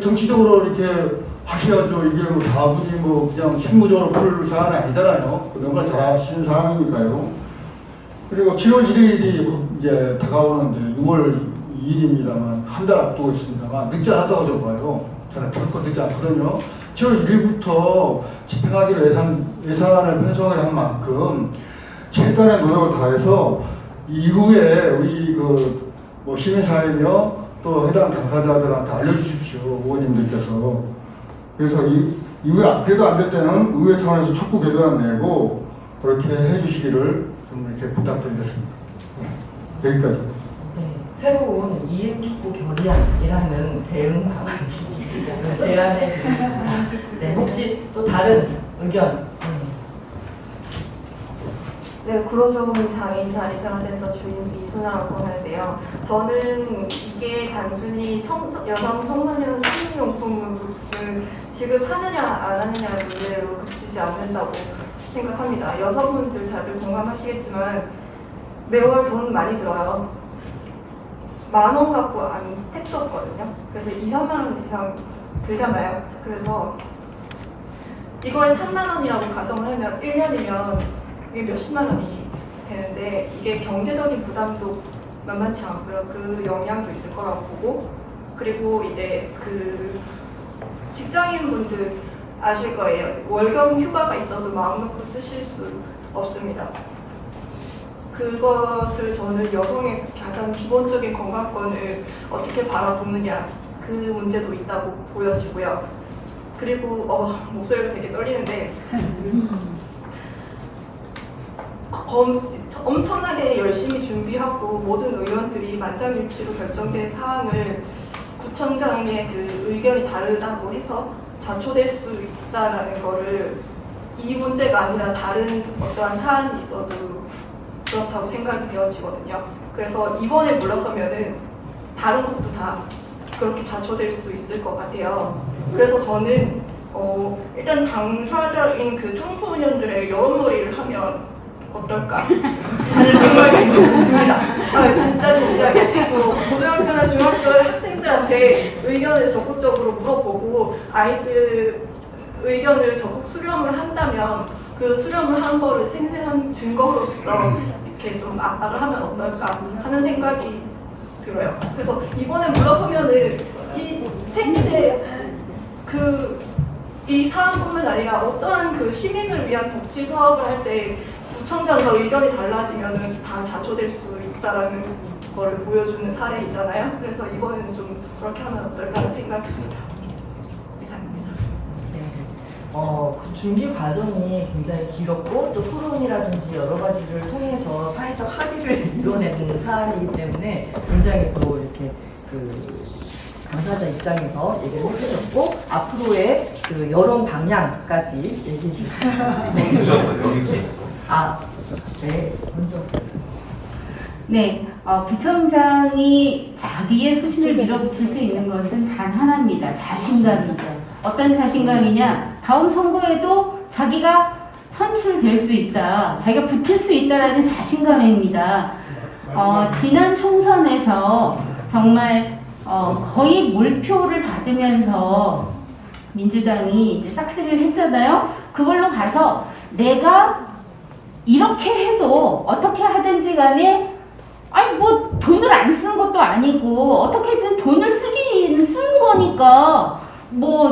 정치적으로 이렇게 하셔야죠. 이게 다분히 그냥 실무적으로 풀 사안이 아니잖아요. 너무나 잘 아시는 사항이니까요. 그리고 7월 1일이 이제 다가오는데 6월 2일입니다만 한 달 앞두고 있습니다만 늦지 않았다고 저는 봐요. 저는 결코 늦지 않거든요. 7월 1일부터 집행하기로 예산을 편성을 한 만큼 최대한의 노력을 다해서 이후에 우리 시민사회며 또 해당 당사자들한테 알려주십시오. 의원님들께서. 그래서 이후에 그래도 안 될 때는 의회 차원에서 촉구 결의안 내고 그렇게 해주시기를 좀 이렇게 부탁드리겠습니다. 여기까지. 네, 새로운 이행 촉구 결의안이라는 대응 방안을 제안해 드리겠습니다. 네, 혹시 또 다른 의견? 네, 구로좋은 장애인 자립생활센터 주임 이순아라고 하는데요. 저는 이게 단순히 여성 청소년 생리용품을 지급하느냐 안 하느냐 문제로 그치지 않는다고 생각합니다. 여성분들 다들 공감하시겠지만 매월 돈 많이 들어요. 10,000원 갖고 안 택줬거든요. 그래서 2-3만 원 이상 들잖아요. 그래서 이걸 3만 원이라고 가정을 하면 1년이면 이게 몇십만 원이 되는데 이게 경제적인 부담도 만만치 않고요. 그 영향도 있을 거라고 보고, 그리고 이제 그 직장인분들 아실 거예요. 월경 휴가가 있어도 마음 놓고 쓰실 수 없습니다. 그것을 저는 여성의 가장 기본적인 건강권을 어떻게 바라보느냐, 그 문제도 있다고 보여지고요. 그리고 목소리가 되게 떨리는데 엄청나게 열심히 준비하고 모든 의원들이 만장일치로 결정된 사항을 구청장의 그 의견이 다르다고 해서 자초될 수 있다라는 거를, 이 문제가 아니라 다른 어떠한 사안이 있어도 그렇다고 생각이 되어지거든요. 그래서 이번에 물러서면은 다른 것도 다 그렇게 자초될 수 있을 것 같아요. 그래서 저는 일단 당사자인 그 청소년들의 여론몰이를 하면 어떨까 하는 생각이 듭니다. 진짜 고등학교나 중학교 학생들한테 의견을 적극적으로 물어보고 아이들 의견을 적극 수렴을 한다면 그 수렴을 한 거를 생생한 증거로서 이렇게 좀 압박을 하면 어떨까 하는 생각이 들어요. 그래서 이번에 물러서면은 이 생태 이 사안뿐만 아니라 어떠한 그 시민을 위한 복지 사업을 할 때 구청장과 의견이 달라지면은 다 자초될 수 있다라는 걸 보여주는 사례 있잖아요. 그래서 이번에는 좀 그렇게 하면 어떨까 하는 생각이 듭니다. 이상입니다. 그 준비 과정이 굉장히 길었고 또 토론이라든지 여러 가지를 통해서 사회적 합의를 이뤄내는 사안이기 때문에 굉장히 또 이렇게 당사자 입장에서 얘기를 해주셨고 앞으로의 그 여론 방향까지 얘기해 주셨어요. 네, 먼저. 네, 구청장이 자기의 소신을 밀어붙일 수 있는 것은 단 하나입니다. 자신감이죠. 어떤 자신감이냐? 다음 선거에도 자기가 선출될 수 있다, 자기가 붙을 수 있다라는 자신감입니다. 지난 총선에서 정말 거의 몰표를 받으면서 민주당이 이제 싹쓸이를 했잖아요. 그걸로 가서 내가 이렇게 해도 어떻게 하든지 간에 돈을 안 쓴 것도 아니고 어떻게든 돈을 쓰긴 쓴 거니까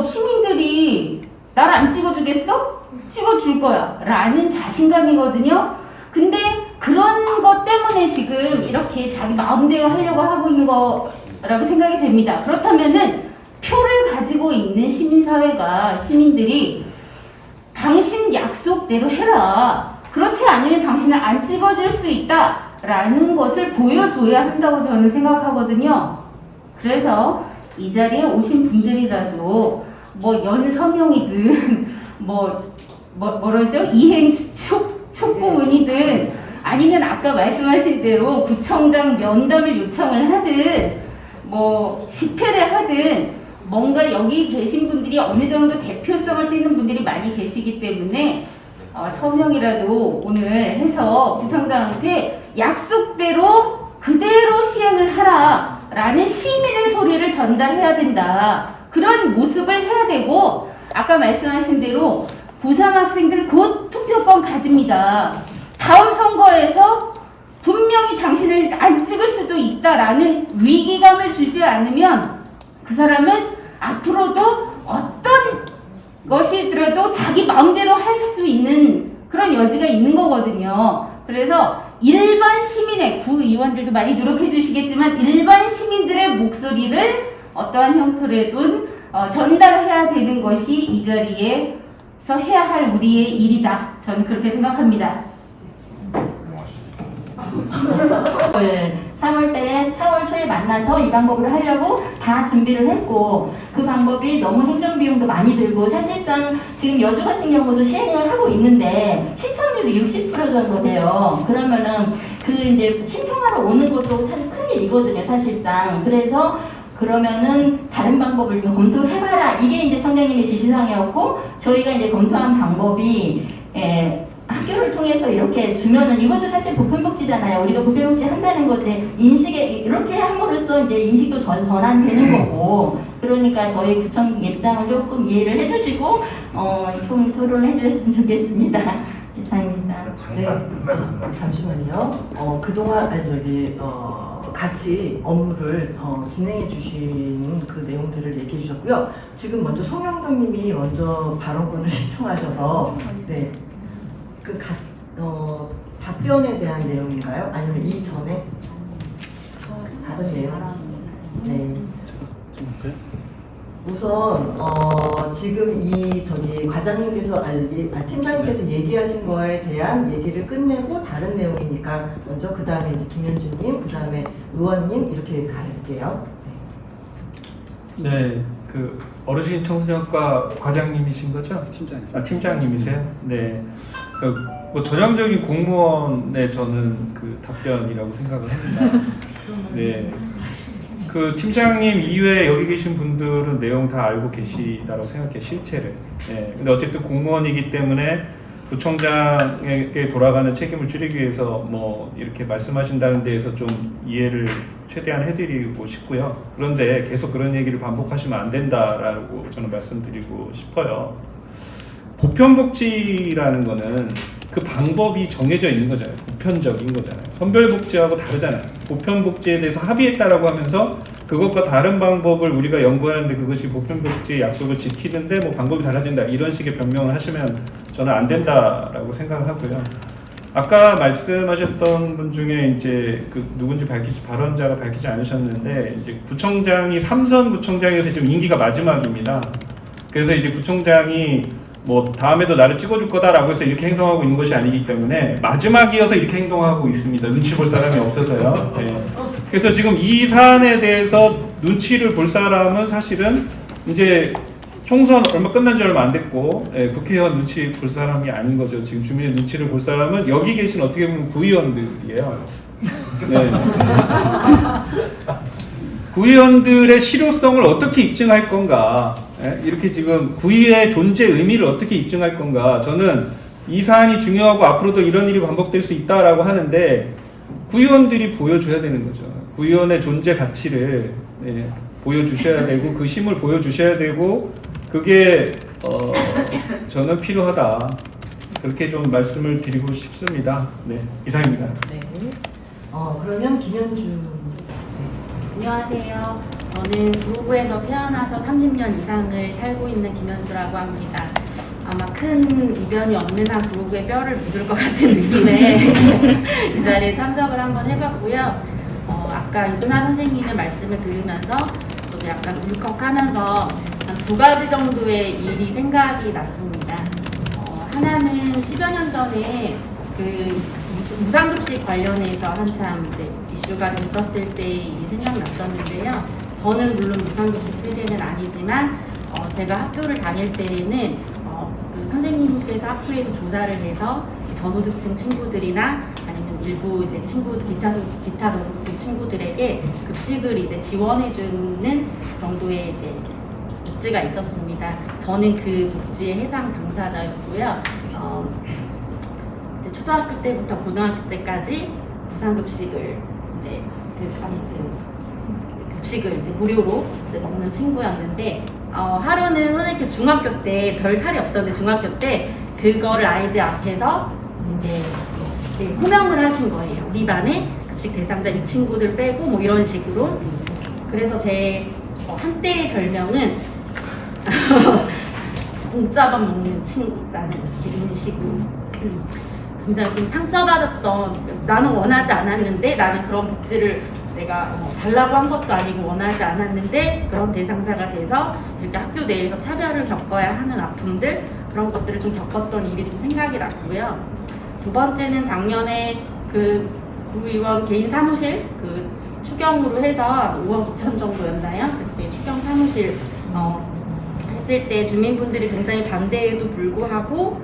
시민들이 나를 안 찍어주겠어? 찍어줄 거야 라는 자신감이거든요. 근데 그런 것 때문에 지금 이렇게 자기 마음대로 하려고 하고 있는 거라고 생각이 됩니다. 그렇다면은 표를 가지고 있는 시민들이 당신 약속대로 해라, 그렇지 않으면 당신을 안 찍어줄 수 있다 라는 것을 보여줘야 한다고 저는 생각하거든요. 그래서 이 자리에 오신 분들이라도 연서명이든 뭐라죠? 이행 촉구문이든 아니면 아까 말씀하신 대로 구청장 면담을 요청을 하든 집회를 하든 뭔가 여기 계신 분들이 어느 정도 대표성을 띠는 분들이 많이 계시기 때문에 서명이라도 오늘 해서 구청장한테 약속대로 그대로 시행을 하라 라는 시민의 소리를 전달해야 된다. 그런 모습을 해야 되고, 아까 말씀하신 대로 고3 학생들 곧 투표권 가집니다. 다음 선거에서 분명히 당신을 안 찍을 수도 있다라는 위기감을 주지 않으면 그 사람은 앞으로도 어떤 것이더라도 자기 마음대로 할 수 있는 그런 여지가 있는 거거든요. 그래서 일반 시민의, 구의원들도 많이 노력해 주시겠지만 일반 시민들의 목소리를 어떠한 형태로든 전달해야 되는 것이 이 자리에서 해야 할 우리의 일이다. 저는 그렇게 생각합니다. 3월 초에 만나서 이 방법을 하려고 다 준비를 했고, 그 방법이 너무 행정비용도 많이 들고, 사실상 지금 여주 같은 경우도 시행을 하고 있는데 신청률이 60% 정도 돼요. 그러면은 이제 신청하러 오는 것도 사실 큰일이거든요, 사실상. 그래서 그러면은 다른 방법을 좀 검토를 해봐라. 이게 이제 청장님의 지시사항이었고, 저희가 이제 검토한 방법이 학교를 통해서 이렇게 주면은 이것도 사실 보편복지잖아요. 우리가 보편복지 한다는 것에 인식에 이렇게 함으로써 이제 인식도 전환되는 거고. 그러니까 저희 구청 입장을 조금 이해를 해주시고 좀 토론을 해주셨으면 좋겠습니다. 이상입니다. 네, 잠시만요. 그동안 같이 업무를 진행해 주신 그 내용들을 얘기해 주셨고요. 지금 먼저 송영덕님이 먼저 발언권을 신청하셔서 네, 답변에 대한 내용인가요? 아니면 이전에 다른 내용? 네. 우선 지금 과장님께서 팀장님께서 얘기하신 거에 대한 얘기를 끝내고 다른 내용이니까 먼저 그 다음에 이제 김현주님, 그 다음에 의원님 이렇게 갈게요. 네, 그 어르신 청소년과 과장님이신 거죠? 팀장님이세요? 네. 뭐 전형적인 공무원의 저는 그 답변이라고 생각을 합니다. 네. 그 팀장님 이외에 여기 계신 분들은 내용 다 알고 계시다고 생각해요, 실체를. 네. 근데 어쨌든 공무원이기 때문에 구청장에게 돌아가는 책임을 줄이기 위해서 뭐 이렇게 말씀하신다는 데에서 좀 이해를 최대한 해드리고 싶고요. 그런데 계속 그런 얘기를 반복하시면 안 된다라고 저는 말씀드리고 싶어요. 보편복지라는 거는 그 방법이 정해져 있는 거잖아요. 보편적인 거잖아요. 선별복지하고 다르잖아요. 보편복지에 대해서 합의했다라고 하면서 그것과 다른 방법을 우리가 연구하는데 그것이 보편복지의 약속을 지키는데 뭐 방법이 달라진다 이런 식의 변명을 하시면 저는 안 된다라고 생각을 하고요. 아까 말씀하셨던 분 중에 이제 그 누군지 발언자가 밝히지 않으셨는데 이제 구청장이 삼선 구청장에서 지금 임기가 마지막입니다. 그래서 이제 구청장이 뭐 다음에도 나를 찍어줄 거다라고 해서 이렇게 행동하고 있는 것이 아니기 때문에 마지막이어서 이렇게 행동하고 있습니다. 눈치 볼 사람이 없어서요. 네. 그래서 지금 이 사안에 대해서 눈치를 볼 사람은 사실은 이제 총선 끝난 지 얼마 안 됐고 국회의원 눈치 볼 사람이 아닌 거죠. 지금 주민의 눈치를 볼 사람은 여기 계신 어떻게 보면 구의원들이에요. 네. 구의원들의 실효성을 어떻게 입증할 건가? 이렇게 지금 구의의 존재 의미를 어떻게 입증할 건가? 저는 이 사안이 중요하고 앞으로도 이런 일이 반복될 수 있다라고 하는데 구의원들이 보여줘야 되는 거죠. 구의원의 존재 가치를 보여주셔야 되고 그 힘을 보여주셔야 되고 그게 저는 필요하다. 그렇게 좀 말씀을 드리고 싶습니다. 네, 이상입니다. 네. 그러면 김현주. 안녕하세요. 저는 구로구에서 태어나서 30년 이상을 살고 있는 김현수라고 합니다. 아마 큰 이변이 없는 한 구로구의 뼈를 묻을 것 같은 느낌에 이 자리에 참석을 한번 해봤고요. 아까 이순아 선생님의 말씀을 들으면서 저도 약간 울컥하면서 한 2가지 정도의 일이 생각이 났습니다. 하나는 10여 년 전에 그 무상급식 관련해서 한참 이제 이슈가 됐었을 때 일이 생각났었는데요. 저는 물론 무상급식 세대는 아니지만 제가 학교를 다닐 때에는 그 선생님께서 학교에서 조사를 해서 저소득층 친구들이나 아니면 일부 이제 기타 저소득층 친구들에게 급식을 이제 지원해주는 정도의 이제 복지가 있었습니다. 저는 그 복지의 해당 당사자였고요. 이제 초등학교 때부터 고등학교 때까지 무상급식을 이제 급식을 이제 무료로 이제 먹는 친구였는데 하루는 선생님께서 중학교 때 별 탈이 없었는데 중학교 때 그거를 아이들 앞에서 이제 호명을 하신 거예요. 우리 반에 급식 대상자 이 친구들 빼고 뭐 이런 식으로. 그래서 제 한때의 별명은 공짜밥 먹는 친구라는 이런 식으로 굉장히 좀 상처받았던, 나는 원하지 않았는데 나는 그런 복지를 내가 달라고 한 것도 아니고 원하지 않았는데 그런 대상자가 돼서 이렇게 학교 내에서 차별을 겪어야 하는 아픔들, 그런 것들을 좀 겪었던 일이 좀 생각이 났고요. 2번째는 작년에 그 구의원 개인 사무실 그 추경으로 해서 5억 2천 정도였나요? 그때 추경 사무실 했을 때 주민분들이 굉장히 반대에도 불구하고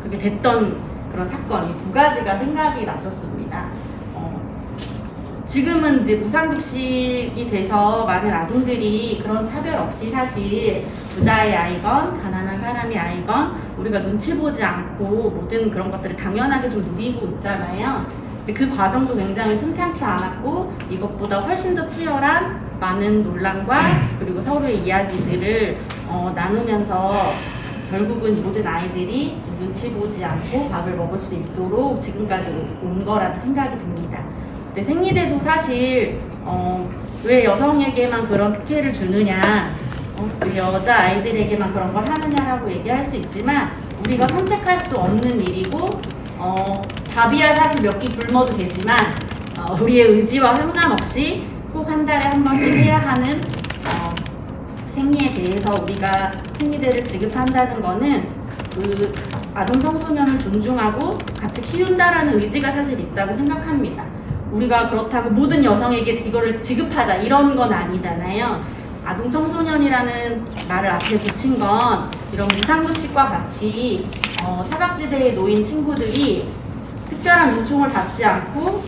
그게 됐던 그런 사건, 이 2가지가 생각이 났었습니다. 지금은 이제 무상급식이 돼서 많은 아동들이 그런 차별 없이 사실 부자의 아이건 가난한 사람의 아이건 우리가 눈치 보지 않고 모든 그런 것들을 당연하게 좀 누리고 있잖아요. 근데 그 과정도 굉장히 순탄치 않았고 이것보다 훨씬 더 치열한 많은 논란과 그리고 서로의 이야기들을 나누면서 결국은 모든 아이들이 눈치 보지 않고 밥을 먹을 수 있도록 지금까지 온 거라는 생각이 듭니다. 근데 생리대도 사실 왜 여성에게만 그런 특혜를 주느냐, 왜 여자 아이들에게만 그런 걸 하느냐라고 얘기할 수 있지만 우리가 선택할 수 없는 일이고 밥이야 사실 몇 끼 굶어도 되지만 우리의 의지와 상관없이 꼭 한 달에 한 번씩 해야 하는 생리에 대해서 우리가 생리대를 지급한다는 거는 그 아동 청소년을 존중하고 같이 키운다라는 의지가 사실 있다고 생각합니다. 우리가 그렇다고 모든 여성에게 이거를 지급하자 이런 건 아니잖아요. 아동 청소년이라는 말을 앞에 붙인 건 이런 무상급식과 같이 사각지대에 놓인 친구들이 특별한 요청을 받지 않고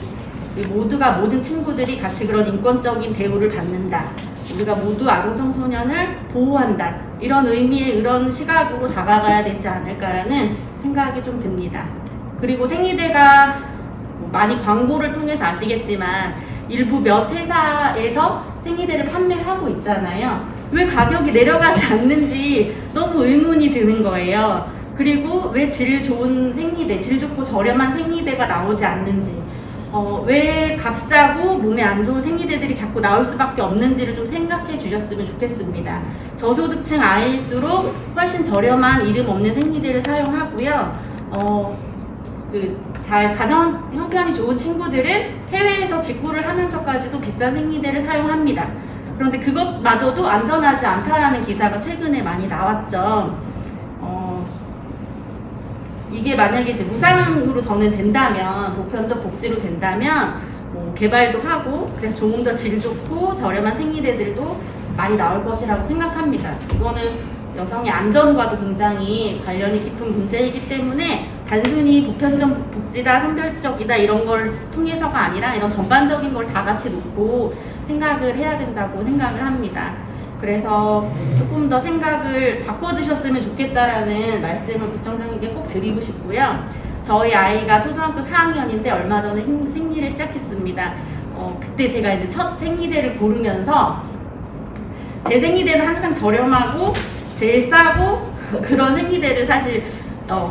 모두가 모든 친구들이 같이 그런 인권적인 대우를 받는다. 우리가 모두 아동 청소년을 보호한다. 이런 의미의 이런 시각으로 다가가야 되지 않을까라는 생각이 좀 듭니다. 그리고 생리대가 많이 광고를 통해서 아시겠지만 일부 몇 회사에서 생리대를 판매하고 있잖아요. 왜 가격이 내려가지 않는지 너무 의문이 드는 거예요. 그리고 왜 질 좋은 생리대, 질 좋고 저렴한 생리대가 나오지 않는지, 왜 값싸고 몸에 안 좋은 생리대들이 자꾸 나올 수밖에 없는지를 좀 생각해 주셨으면 좋겠습니다. 저소득층 아이일수록 훨씬 저렴한 이름 없는 생리대를 사용하고요. 가정 형편이 좋은 친구들은 해외에서 직구를 하면서까지도 비싼 생리대를 사용합니다. 그런데 그것마저도 안전하지 않다라는 기사가 최근에 많이 나왔죠. 이게 만약에 이제 무상으로 저는 된다면, 보편적 복지로 된다면, 개발도 하고, 그래서 조금 더 질 좋고 저렴한 생리대들도 많이 나올 것이라고 생각합니다. 이거는 여성의 안전과도 굉장히 관련이 깊은 문제이기 때문에 단순히 보편적 복지다, 선별적이다 이런 걸 통해서가 아니라 이런 전반적인 걸 다 같이 놓고 생각을 해야 된다고 생각을 합니다. 그래서 조금 더 생각을 바꿔주셨으면 좋겠다라는 말씀을 구청장님께 꼭 드리고 싶고요. 저희 아이가 초등학교 4학년인데 얼마 전에 생리를 시작했습니다. 그때 제가 이제 첫 생리대를 고르면서 제 생리대는 항상 저렴하고 제일 싸고 그런 생리대를 사실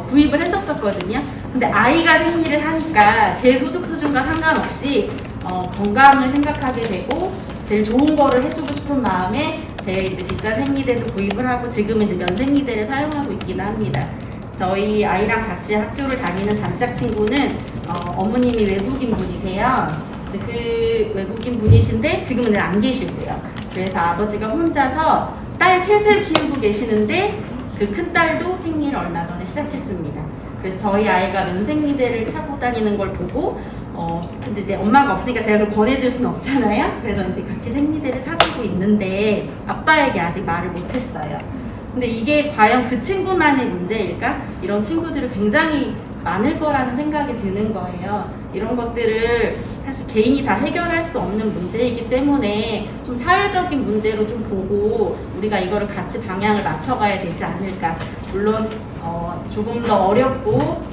구입을 했었거든요. 근데 아이가 생리를 하니까 제 소득 수준과 상관없이 건강을 생각하게 되고 제일 좋은 거를 해주고 싶은 마음에 제일 이제 비싼 생리대도 구입을 하고 지금은 이제 면 생리대를 사용하고 있긴 합니다. 저희 아이랑 같이 학교를 다니는 단짝 친구는 어머님이 외국인 분이세요. 그 외국인 분이신데 지금은 안 계시고요. 그래서 아버지가 혼자서 딸 셋을 키우고 계시는데 그 큰 딸도 생리를 얼마 전에 시작했습니다. 그래서 저희 아이가 면생리대를 타고 다니는 걸 보고 근데 이제 엄마가 없으니까 제가 그걸 권해줄 수는 없잖아요. 그래서 이제 같이 생리대를 사주고 있는데 아빠에게 아직 말을 못했어요. 근데 이게 과연 그 친구만의 문제일까? 이런 친구들이 굉장히 많을 거라는 생각이 드는 거예요. 이런 것들을 사실 개인이 다 해결할 수 없는 문제이기 때문에 좀 사회적인 문제로 좀 보고 우리가 이거를 같이 방향을 맞춰가야 되지 않을까. 물론 조금 더 어렵고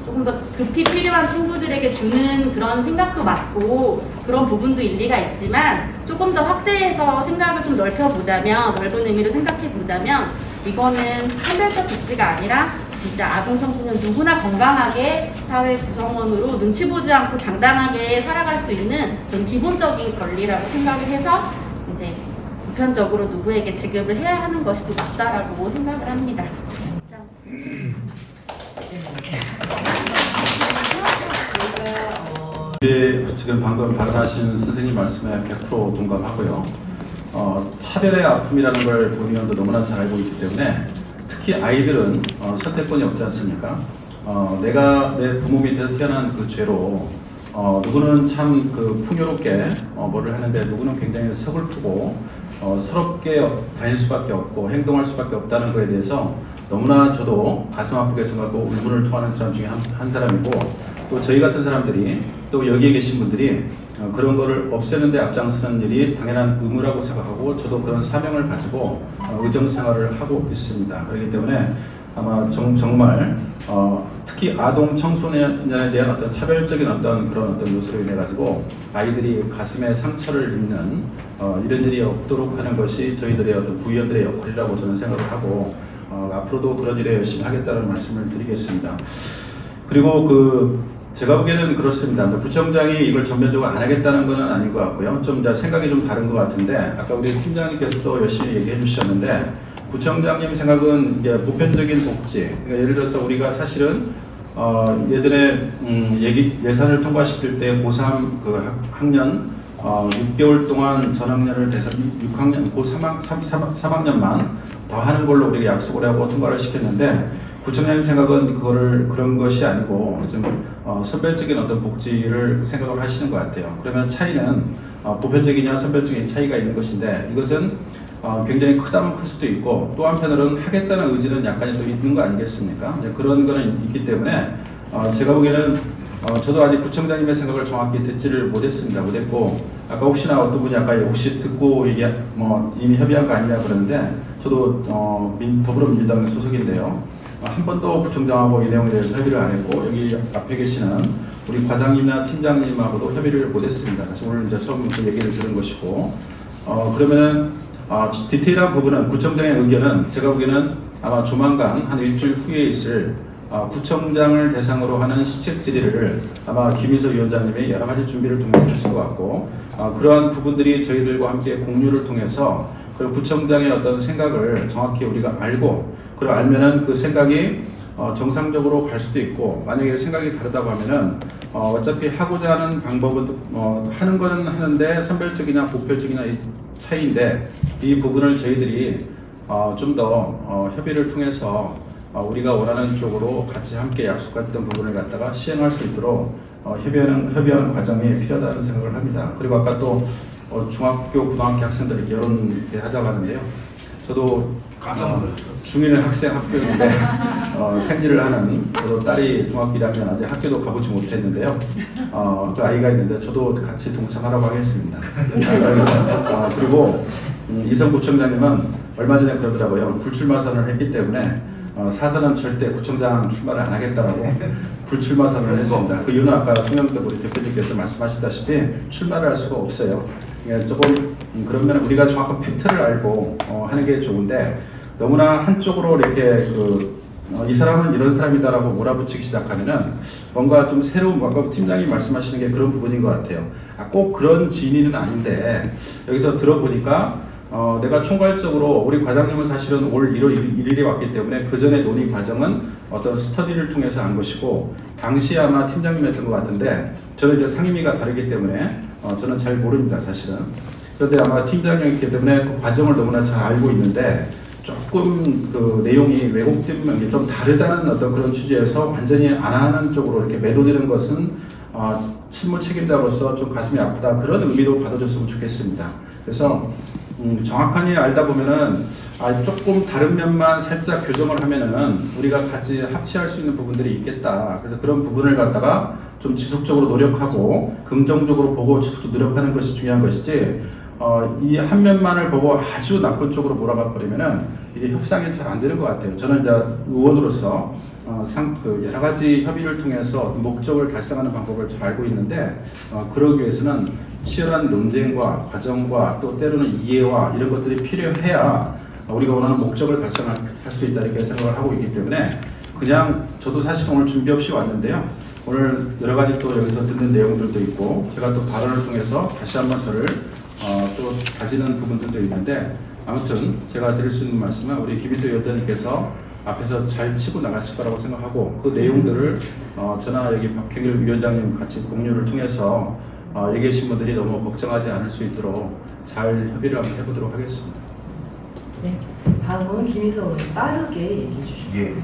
조금 더 급히 필요한 친구들에게 주는 그런 생각도 맞고 그런 부분도 일리가 있지만 조금 더 확대해서 생각을 좀 넓혀보자면, 넓은 의미로 생각해보자면 이거는 선별적 복지가 아니라 진짜 아동 청소년 누구나 건강하게 사회 구성원으로 눈치 보지 않고 당당하게 살아갈 수 있는 좀 기본적인 권리라고 생각을 해서 이제 보편적으로 누구에게 지급을 해야 하는 것이 또 맞다라고 생각을 합니다. 지금 방금 발언하신 선생님 말씀에 100% 동감하고요. 차별의 아픔이라는 걸 본의원도 너무나 잘 알고 있기 때문에 특히 아이들은 선택권이 없지 않습니까? 내가 내 부모 밑에서 태어난 그 죄로 누구는 참 그 풍요롭게 뭐를 하는데 누구는 굉장히 서글프고 서럽게 다닐 수밖에 없고 행동할 수밖에 없다는 거에 대해서 너무나 저도 가슴 아프게 생각하고 울분을 토하는 사람 중에 한 사람이고 또 저희 같은 사람들이 또 여기에 계신 분들이 그런 거를 없애는 데 앞장서는 일이 당연한 의무라고 생각하고 저도 그런 사명을 가지고 의정 생활을 하고 있습니다. 그렇기 때문에 아마 정말 특히 아동 청소년에 대한 어떤 차별적인 어떤 그런 어떤 요소로 인해 가지고 아이들이 가슴에 상처를 입는 이런 일이 없도록 하는 것이 저희들의 어떤 구의원들의 역할이라고 저는 생각을 하고 앞으로도 그런 일에 열심히 하겠다는 말씀을 드리겠습니다. 그리고 제가 보기에는 그렇습니다. 구청장이 이걸 전면적으로 안 하겠다는 것은 아닌 것 같고요. 좀 생각이 좀 다른 것 같은데 아까 우리 팀장님께서도 열심히 얘기해 주셨는데 구청장님 생각은 이게 보편적인 복지. 그러니까 예를 들어서 우리가 사실은 예전에 예산을 통과시킬 때 고3 학년 6개월 동안 전학년을 대상 6학년 고 3학년만 더 하는 걸로 우리가 약속을 하고 통과를 시켰는데 구청장님 생각은 그런 것이 아니고 좀 선별적인 어떤 복지를 생각을 하시는 것 같아요. 그러면 차이는 보편적이냐 선별적인 차이가 있는 것인데 이것은 굉장히 크다면 클 수도 있고 또 한편으로는 하겠다는 의지는 약간이 또 있는 거 아니겠습니까? 그런 거는 있기 때문에 제가 보기에는 저도 아직 구청장님의 생각을 정확히 듣지를 못했고 아까 혹시나 어떤 분이 아까 혹시 듣고 이게 이미 협의한 거 아니냐 그러는데 저도 더불어민주당 소속인데요. 한 번도 구청장하고 이 내용에 대해서 협의를 안 했고 여기 앞에 계시는 우리 과장님이나 팀장님하고도 협의를 못했습니다. 그래서 오늘 이제 처음 그 얘기를 들은 것이고 그러면은 디테일한 부분은 구청장의 의견은 제가 보기에는 아마 조만간 한 일주일 후에 있을 구청장을 대상으로 하는 시책 질의를 아마 김희서 위원장님이 여러 가지 준비를 통해서 하실 것 같고 그러한 부분들이 저희들과 함께 공유를 통해서 그 구청장의 어떤 생각을 정확히 우리가 알고 그리고 알면은 그 생각이 정상적으로 갈 수도 있고 만약에 생각이 다르다고 하면은 어차피 하고자 하는 방법은 하는 거는 하는데 선별적이냐 보편적이냐 이 차이인데 이 부분을 저희들이 좀 더 협의를 통해서 우리가 원하는 쪽으로 같이 함께 약속했던 부분을 갖다가 시행할 수 있도록 협의하는 과정이 필요하다는 생각을 합니다. 그리고 아까 또 중학교, 고등학교 학생들 결혼 이렇게 하자고 하는데요. 저도 중1 학생 학교인데 생리를 하는 저도 딸이 중학교 1학년 아직 학교도 가보지 못했는데요. 그 아이가 있는데 저도 같이 동참하라고 하겠습니다. 그리고 이성 구청장님은 얼마 전에 그러더라고요. 불출마 선언을 했기 때문에 사선은 절대 구청장 출마를 안 하겠다라고 불출마 선언을 했습니다. 그 이유는 아까 송영덕 우리 대표님께서 말씀하셨다시피 출마를 할 수가 없어요. 조금 그러면 우리가 정확한 팩트를 알고 하는 게 좋은데 너무나 한쪽으로 이렇게 이 사람은 이런 사람이다라고 몰아붙이기 시작하면은 뭔가 좀 새로운 뭔가 팀장이 말씀하시는 게 그런 부분인 것 같아요. 꼭 그런 진위는 아닌데 여기서 들어보니까 내가 총괄적으로 우리 과장님은 사실은 올 1월 1일에 왔기 때문에 그 전에 논의 과정은 어떤 스터디를 통해서 한 것이고 당시 아마 팀장님이었던 것 같은데 저는 이제 상임위가 다르기 때문에 저는 잘 모릅니다 사실은. 그런데 아마 팀장님이기 때문에 그 과정을 너무나 잘 알고 있는데 조금 그 내용이 왜곡되면 이게 좀 다르다는 어떤 그런 취지에서 완전히 안 하는 쪽으로 이렇게 매도되는 것은 실무 책임자로서 좀 가슴이 아프다 그런 의미로 받아줬으면 좋겠습니다. 그래서 정확하게 알다 보면은 조금 다른 면만 살짝 교정을 하면은 우리가 같이 합치할 수 있는 부분들이 있겠다. 그래서 그런 부분을 갖다가 좀 지속적으로 노력하고 긍정적으로 보고 지속적으로 노력하는 것이 중요한 것이지 이 한 면만을 보고 아주 나쁜 쪽으로 몰아가 버리면은 이게 협상이 잘 안 되는 것 같아요. 저는 이제 의원으로서 여러 가지 협의를 통해서 목적을 달성하는 방법을 잘 알고 있는데 그러기 위해서는 치열한 논쟁과 과정과 또 때로는 이해와 이런 것들이 필요해야 우리가 원하는 목적을 달성할 수 있다 이렇게 생각을 하고 있기 때문에 그냥 저도 사실 오늘 준비 없이 왔는데요. 오늘 여러 가지 또 여기서 듣는 내용들도 있고 제가 또 발언을 통해서 다시 한번 저를 또 다지는 부분들도 있는데 아무튼 제가 드릴 수 있는 말씀은 우리 김희수 위원장님께서 앞에서 잘 치고 나가실 거라고 생각하고 그 내용들을 저나 여기 박형길 위원장님 같이 공유를 통해서 여기 계신 분들이 너무 걱정하지 않을 수 있도록 잘 협의를 한번 해보도록 하겠습니다. 네, 다음은 김희서 의원 빠르게 얘기해 주시죠. 예,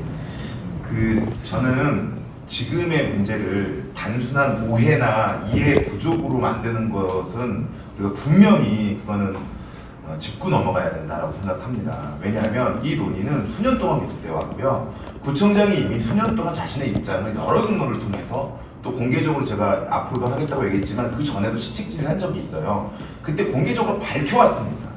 저는 지금의 문제를 단순한 오해나 이해 부족으로 만드는 것은 우리가 분명히 그거는 짚고 넘어가야 된다고 생각합니다. 왜냐하면 이 논의는 수년 동안 계속되어 왔고요. 구청장이 이미 수년 동안 자신의 입장을 여러 경로를 통해서 또 공개적으로 제가 앞으로도 하겠다고 얘기했지만 그 전에도 시책질을 한 적이 있어요. 그때 공개적으로 밝혀왔습니다.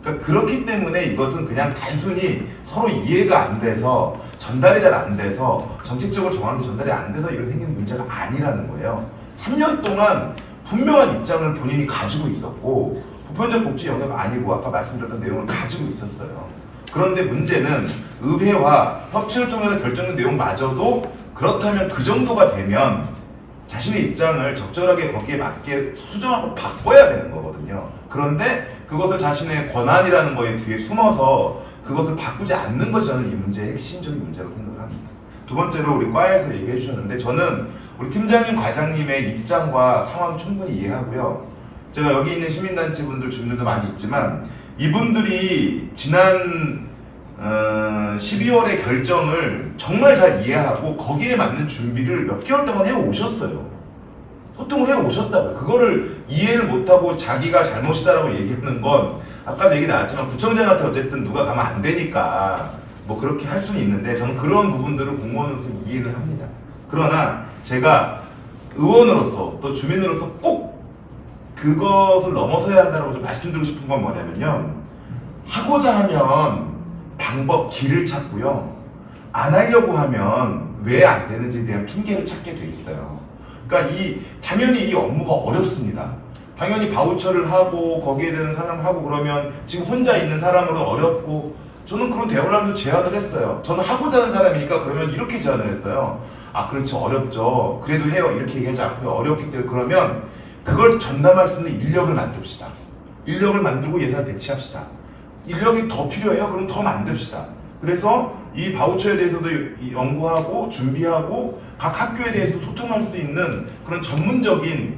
그러니까 그렇기 때문에 이것은 그냥 단순히 서로 이해가 안 돼서 전달이 잘 안 돼서 정책적으로 정확히 전달이 안 돼서 이런 생기는 문제가 아니라는 거예요. 3년 동안 분명한 입장을 본인이 가지고 있었고 보편적 복지 영역 아니고 아까 말씀드렸던 내용을 가지고 있었어요. 그런데 문제는 의회와 협치를 통해서 결정된 내용마저도 그렇다면 그 정도가 되면 자신의 입장을 적절하게 거기에 맞게 수정하고 바꿔야 되는 거거든요. 그런데 그것을 자신의 권한이라는 거에 뒤에 숨어서 그것을 바꾸지 않는 것이 저는 이 문제의 핵심적인 문제라고 생각을 합니다. 두 번째로 우리 과에서 얘기해 주셨는데 저는 우리 팀장님, 과장님의 입장과 상황 충분히 이해하고요. 제가 여기 있는 시민단체 분들, 주민들도 많이 있지만 이분들이 지난 12월의 결정을 정말 잘 이해하고 거기에 맞는 준비를 몇 개월 동안 해오셨어요. 소통을 해오셨다고요. 그거를 이해를 못하고 자기가 잘못이다라고 얘기하는 건 아까도 얘기 나왔지만 구청장한테 어쨌든 누가 가면 안 되니까 뭐 그렇게 할 수는 있는데 저는 그런 부분들을 공무원으로서 이해를 합니다. 그러나 제가 의원으로서 또 주민으로서 꼭 그것을 넘어서야 한다고 좀 말씀드리고 싶은 건 뭐냐면요. 하고자 하면 방법, 길을 찾고요. 안 하려고 하면 왜 안 되는지에 대한 핑계를 찾게 돼 있어요. 그러니까 당연히 이 업무가 어렵습니다. 당연히 바우처를 하고 거기에 대한 사람을 하고 그러면 지금 혼자 있는 사람으로는 어렵고 저는 그런 대화를 제안을 했어요. 저는 하고자 하는 사람이니까 그러면 이렇게 제안을 했어요. 아 그렇죠 어렵죠. 그래도 해요. 이렇게 얘기하지 않고요. 어렵기 때문에 그러면 그걸 전담할 수 있는 인력을 만듭시다. 인력을 만들고 예산을 배치합시다. 인력이 더 필요해요? 그럼 더 만듭시다. 그래서 이 바우처에 대해서도 연구하고 준비하고 각 학교에 대해서 소통할 수 있는 그런 전문적인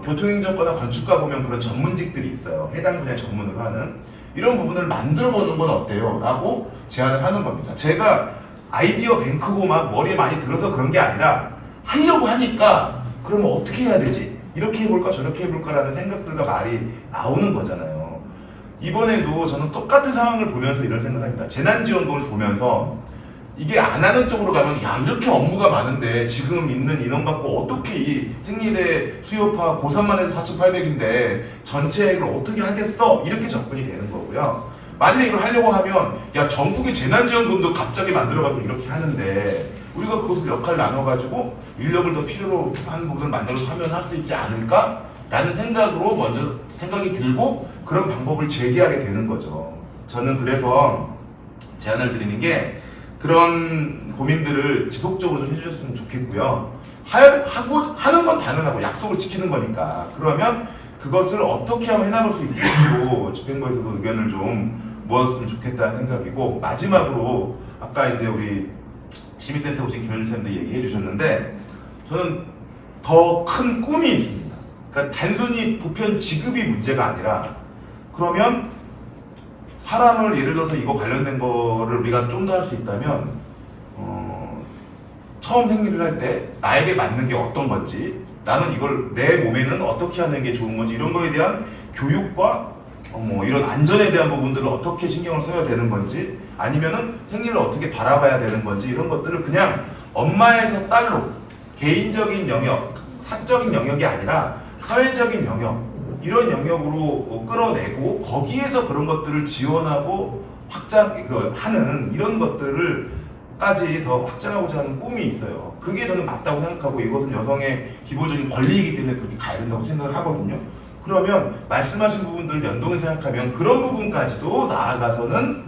교통행정과나 건축과 보면 그런 전문직들이 있어요. 해당 분야 전문으로 하는 이런 부분을 만들어 보는 건 어때요? 라고 제안을 하는 겁니다. 제가 아이디어 뱅크고 막 머리에 많이 들어서 그런 게 아니라 하려고 하니까 그러면 어떻게 해야 되지? 이렇게 해볼까 저렇게 해볼까라는 생각들과 말이 나오는 거잖아요. 이번에도 저는 똑같은 상황을 보면서 이런 생각을 합니다. 재난지원금을 보면서 이게 안 하는 쪽으로 가면 야 이렇게 업무가 많은데 지금 있는 인원 갖고 어떻게 이 생리대 수요파 고3만 해도 4,800인데 전체를 어떻게 하겠어? 이렇게 접근이 되는 거고요. 만약에 이걸 하려고 하면 야 전국의 재난지원금도 갑자기 만들어가지고 이렇게 하는데 우리가 그것을 역할을 나눠가지고 인력을 더 필요로 하는 부분을 만들어서 하면 할 수 있지 않을까? 라는 생각으로 먼저 생각이 들고 그런 방법을 제기하게 되는 거죠. 저는 그래서 제안을 드리는 게 그런 고민들을 지속적으로 좀 해주셨으면 좋겠고요. 하는 건 당연하고 약속을 지키는 거니까 그러면 그것을 어떻게 하면 해나갈 수 있을지로 집행부에서도 의견을 좀 모았으면 좋겠다는 생각이고 마지막으로 아까 이제 우리 시민센터 오신 김현주 쌤도 얘기해 주셨는데 저는 더 큰 꿈이 있습니다. 그러니까 단순히 보편 지급이 문제가 아니라 그러면 사람을 예를 들어서 이거 관련된 거를 우리가 좀 더 할 수 있다면 처음 생리를 할 때 나에게 맞는 게 어떤 건지 나는 이걸 내 몸에는 어떻게 하는 게 좋은 건지 이런 거에 대한 교육과 이런 안전에 대한 부분들을 어떻게 신경을 써야 되는 건지 아니면은 생리를 어떻게 바라봐야 되는 건지 이런 것들을 그냥 엄마에서 딸로 개인적인 영역, 사적인 영역이 아니라 사회적인 영역 이런 영역으로 끌어내고 거기에서 그런 것들을 지원하고 하는 이런 것들을까지 더 확장하고자 하는 꿈이 있어요. 그게 저는 맞다고 생각하고 이것은 여성의 기본적인 권리이기 때문에 그렇게 가야 된다고 생각을 하거든요. 그러면 말씀하신 부분들 연동해 생각하면 그런 부분까지도 나아가서는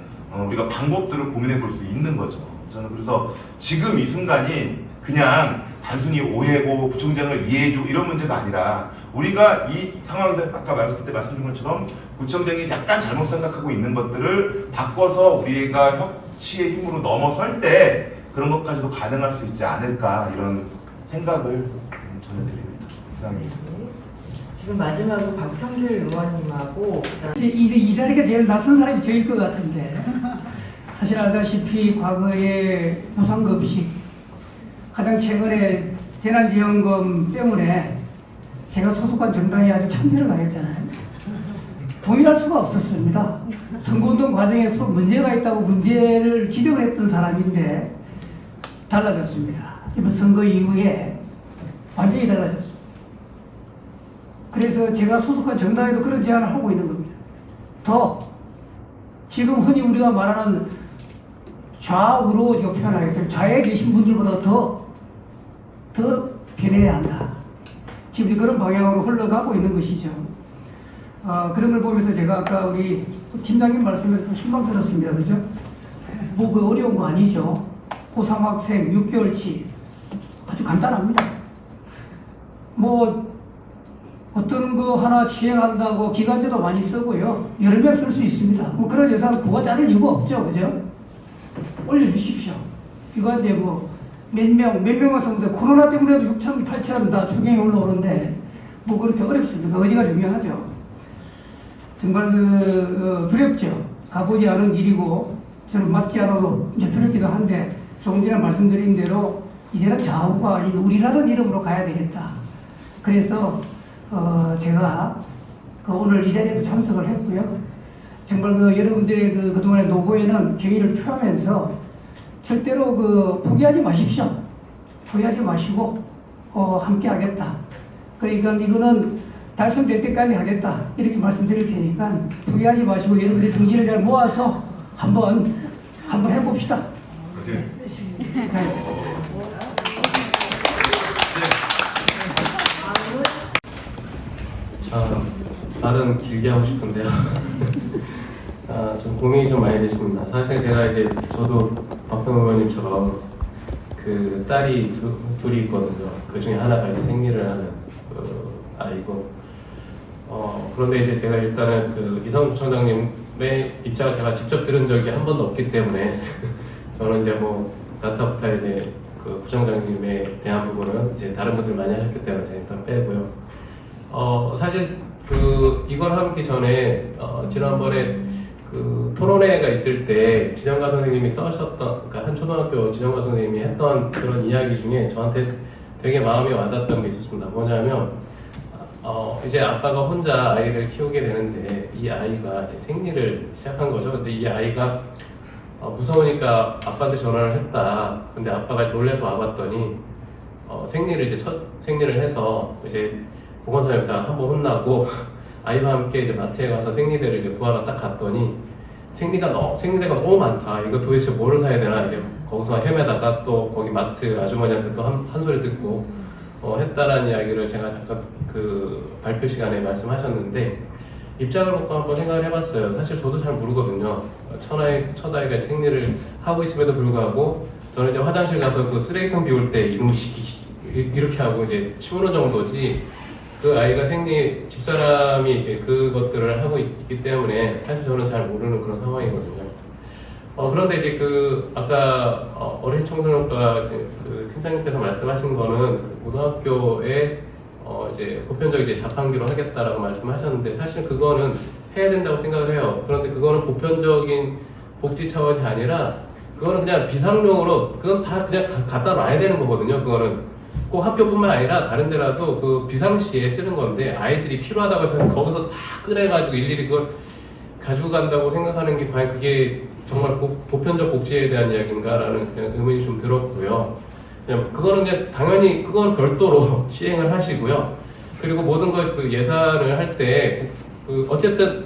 우리가 방법들을 고민해 볼 수 있는 거죠. 저는 그래서 지금 이 순간이 그냥 단순히 오해고 구청장을 이해해주고 이런 문제가 아니라 우리가 이 상황에서 아까 말씀드린 것처럼 구청장이 약간 잘못 생각하고 있는 것들을 바꿔서 우리가 협치의 힘으로 넘어설 때 그런 것까지도 가능할 수 있지 않을까 이런 생각을 전해드립니다. 이상입니다. 지금 마지막으로 박형길 의원님하고 이 자리가 제일 낯선 사람이 저일 것 같은데 사실 알다시피 과거에 무상급식 가장 최근에 재난지원금 때문에 제가 소속한 정당이 아주 참패를 당했잖아요. 동의할 수가 없었습니다. 선거운동 과정에서 문제가 있다고 문제를 지적을 했던 사람인데 달라졌습니다. 이번 선거 이후에 완전히 달라졌어. 그래서 제가 소속한 정당에도 그런 제안을 하고 있는 겁니다. 더 지금 흔히 우리가 말하는 좌우로 제가 표현하겠습니다. 좌에 계신 분들보다 더 변해야 한다. 지금 그런 방향으로 흘러가고 있는 것이죠. 그런 걸 보면서 제가 아까 우리 팀장님 말씀에 좀 실망스럽습니다. 그죠? 뭐 그 어려운 거 아니죠. 고3 학생 6개월치 아주 간단합니다. 뭐 어떤 거 하나 시행한다고 기간제도 많이 쓰고요. 여러 명 쓸 수 있습니다. 뭐 그런 예산 구하지 않을 이유가 없죠. 그죠? 올려주십시오. 기간제 뭐 몇 명 와서 코로나 때문에도 6천, 8천 다 추경이 올라오는데 뭐 그렇게 어렵습니다. 의지가 중요하죠. 정말 두렵죠. 가보지 않은 일이고 저는 맞지 않아도 이제 두렵기도 한데 조금 전에 말씀드린 대로 이제는 좌우가 아닌 우리라는 이름으로 가야 되겠다. 그래서 제가 오늘 이 자리에도 참석을 했고요. 정말 여러분들의 그동안의 노고에는 경의를 표하면서 절대로 포기하지 마십시오. 포기하지 마시고 함께 하겠다. 그러니까 이거는 달성될 때까지 하겠다. 이렇게 말씀드릴 테니까 포기하지 마시고 여러분들의 중지를 잘 모아서 한번 해봅시다. 네. 말은 길게 하고 싶은데요. 좀 고민이 좀 많이 되십니다. 사실 제가 이제 저도 박동 의원님처럼 그 딸이 둘이 있거든요. 그 중에 하나가 이제 생리를 하는 아이고. 그런데 이제 제가 일단은 그 이상훈 부총장님의 입장을 제가 직접 들은 적이 한 번도 없기 때문에 저는 이제 뭐 가타부타 이제 그 부총장님에 대한 부분은 이제 다른 분들 많이 하셨기 때문에 제가 일단 빼고요. 사실 이걸 하기 전에 지난번에 그 토론회가 있을 때 지정과 선생님이 써셨던, 그러니까 한 초등학교 지정과 선생님이 했던 그런 이야기 중에 저한테 되게 마음에 와닿았던 게 있었습니다. 뭐냐면 이제 아빠가 혼자 아이를 키우게 되는데 이 아이가 이제 생리를 시작한 거죠. 근데 이 아이가 무서우니까 아빠한테 전화를 했다. 근데 아빠가 놀래서 와봤더니 생리를 이제 첫 생리를 해서 이제 보건사님한테 한번 혼나고 아이와 함께 이제 마트에 가서 생리대를 이제 구하러 딱 갔더니 생리대가 너무 많다. 이거 도대체 뭐를 사야 되나 이제 거기서 헤매다가 또 거기 마트 아주머니한테 또 한 소리 듣고 했다라는 이야기를 제가 잠깐 그 발표 시간에 말씀하셨는데 입장을 놓고 한번 생각을 해봤어요. 사실 저도 잘 모르거든요. 첫 아이가 생리를 하고 있음에도 불구하고 저는 이제 화장실 가서 그 쓰레기통 비울 때 이놈의 시키 이렇게 하고 이제 치우는 정도지. 그 아이가 집사람이 이제 그것들을 하고 있기 때문에 사실 저는 잘 모르는 그런 상황이거든요. 그런데 이제 아까 어린 청소년과 그 팀장님께서 말씀하신 거는 그 고등학교에 이제 보편적 이제 자판기로 하겠다라고 말씀하셨는데 사실 그거는 해야 된다고 생각을 해요. 그런데 그거는 보편적인 복지 차원이 아니라 그거는 그냥 비상용으로 그건 다 그냥 갖다 놔야 되는 거거든요. 그거는. 꼭 학교뿐만 아니라 다른 데라도 그 비상시에 쓰는 건데 아이들이 필요하다고 해서 거기서 다 꺼내가지고 일일이 그걸 가지고 간다고 생각하는 게 과연 그게 정말 보편적 복지에 대한 이야기인가라는 그냥 의문이 좀 들었고요. 그거는 그냥 당연히 그건 별도로 시행을 하시고요. 그리고 모든 걸 그 예산을 할 때 어쨌든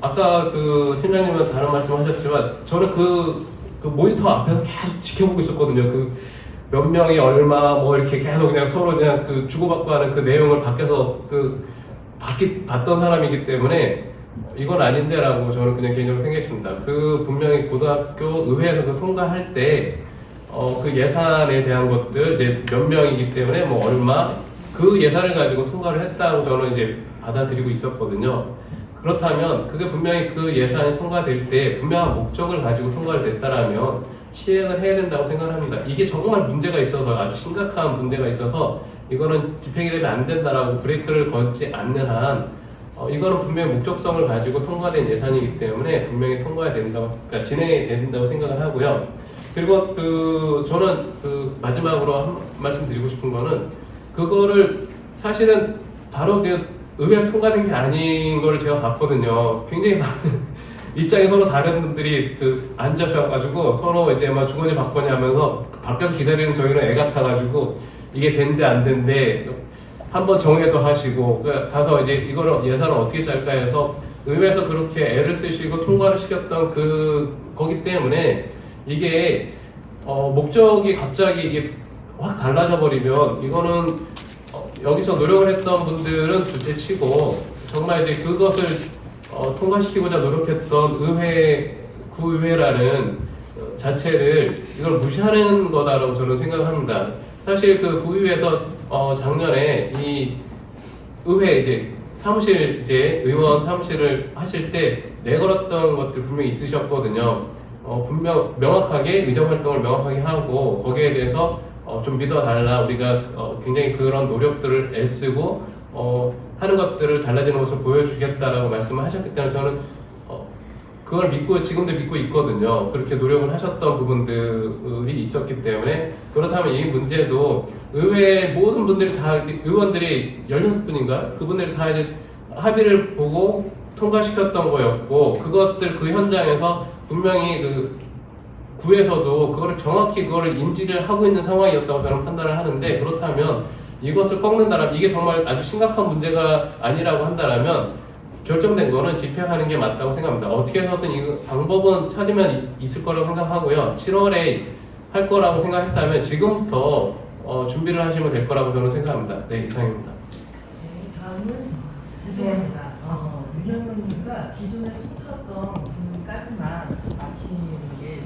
아까 그 팀장님은 다른 말씀하셨지만 저는 그 모니터 앞에서 계속 지켜보고 있었거든요. 몇 명이 얼마 뭐 이렇게 계속 그냥 서로 그냥 주고받고 하는 그 내용을 밖에서 봤던 사람이기 때문에 이건 아닌데라고 저는 그냥 개인적으로 생각했습니다. 분명히 고등학교 의회에서 통과할 때 그 예산에 대한 것들 이제 몇 명이기 때문에 뭐 얼마 그 예산을 가지고 통과를 했다고 저는 이제 받아들이고 있었거든요. 그렇다면 그게 분명히 그 예산이 통과될 때 분명한 목적을 가지고 통과를 됐다라면 시행을 해야 된다고 생각합니다. 이게 정말 문제가 있어서 아주 심각한 문제가 있어서 이거는 집행이 되면 안 된다라고 브레이크를 걸지 않는 한 이거는 분명히 목적성을 가지고 통과된 예산이기 때문에 분명히 통과해야 된다고, 그러니까 진행이 된다고 생각을 하고요. 그리고 저는 마지막으로 한 말씀 드리고 싶은 거는 그거를 사실은 바로 의회가 통과된 게 아닌 걸 제가 봤거든요. 굉장히 많은 입장이 서로 다른 분들이 앉으셔가지고 서로 이제 막 주거니 받거니 하면서 밖에서 기다리는 저희는 애 같아가지고 이게 된대 안 된대 한번 정해도 하시고 가서 이제 이걸 예산을 어떻게 짤까 해서 의회에서 그렇게 애를 쓰시고 통과를 시켰던 거기 때문에 이게 목적이 갑자기 이게 확 달라져 버리면 이거는 여기서 노력을 했던 분들은 둘째치고 정말 이제 그것을 통과시키고자 노력했던 구의회라는 자체를 이걸 무시하는 거다라고 저는 생각합니다. 사실 그 구의회에서 작년에 이 의회 이제 사무실 이제 의원 사무실을 하실 때 내걸었던 것들 분명히 있으셨거든요. 분명 명확하게 의정 활동을 명확하게 하고 거기에 대해서 좀 믿어달라. 우리가 굉장히 그런 노력들을 애쓰고 하는 것들을 달라지는 것을 보여주겠다라고 말씀을 하셨기 때문에 저는 그걸 믿고 지금도 믿고 있거든요. 그렇게 노력을 하셨던 부분들이 있었기 때문에 그렇다면 이 문제도 의회 모든 분들이 다 의원들이 16분인가 그분들이 다 이제 합의를 보고 통과시켰던 거였고 그것들 그 현장에서 분명히 그 구에서도 그거를 정확히 그거를 인지를 하고 있는 상황이었다고 저는 판단을 하는데 그렇다면 이것을 꺾는다면 이게 정말 아주 심각한 문제가 아니라고 한다면 결정된 거는 집행하는 게 맞다고 생각합니다. 어떻게 해서든 이 방법은 찾으면 있을 거라고 생각하고요. 7월에 할 거라고 생각했다면 지금부터 준비를 하시면 될 거라고 저는 생각합니다. 네, 이상입니다. 네, 다음은 죄송합니다. 윤영민님과 기존에 속했던 분까지만 마치는 게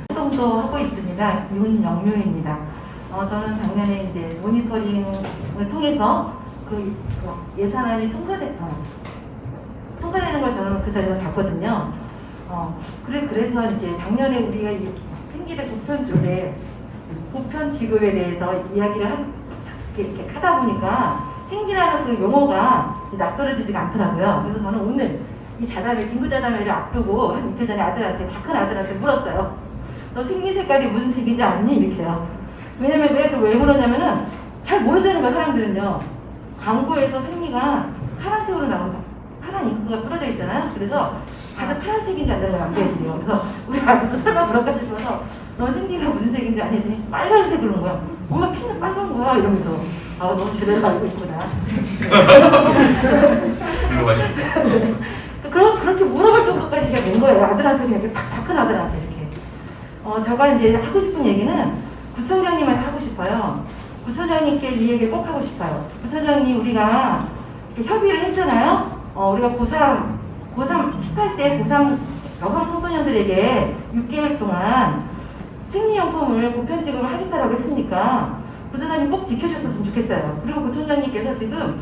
활동도 하고 있습니다. 윤영묘입니다. 저는 작년에 이제 모니터링을 통해서 그 예산안이 통과되는 걸 저는 그 자리에서 봤거든요. 그래서 이제 작년에 우리가 생기대 보편 지급에 대해서 이야기를 이렇게 하다 보니까 생기라는 그 용어가 낯설어지지가 않더라고요. 그래서 저는 오늘 이 긴급자담회를 앞두고 한 이틀 전에 큰 아들한테 물었어요. 너 생리 색깔이 무슨 색인지 아니? 이렇게요. 왜냐면 왜 물었냐면은 잘 모르는 거예요, 사람들은요. 광고에서 생리가 파란색으로 나온다. 파란 잉크가 뿌려져 있잖아요. 그래서 다들 파란색인 줄 알아요, 남자애들이요. 그래서 우리 아들도 설마 그럴까 싶어서 너 생리가 무슨 색인지 아니? 빨간색 그런 거야. 엄마 피는 빨간 거야. 이러면서 너무 제대로 알고 있구나. 훌륭하십니다. 그렇게 물어볼 정도까지 제가 낸 거예요. 아들한테 그냥 다 큰 아들한테 이렇게. 제가 이제 하고 싶은 얘기는 구청장님한테 하고 싶어요. 구청장님께 이 얘기 꼭 하고 싶어요. 구청장님, 우리가 협의를 했잖아요. 우리가 고3, 18세 고3 여성 청소년들에게 6개월 동안 생리용품을 보편 지급을 하겠다라고 했으니까 구청장님 꼭 지켜주셨으면 좋겠어요. 그리고 구청장님께서 지금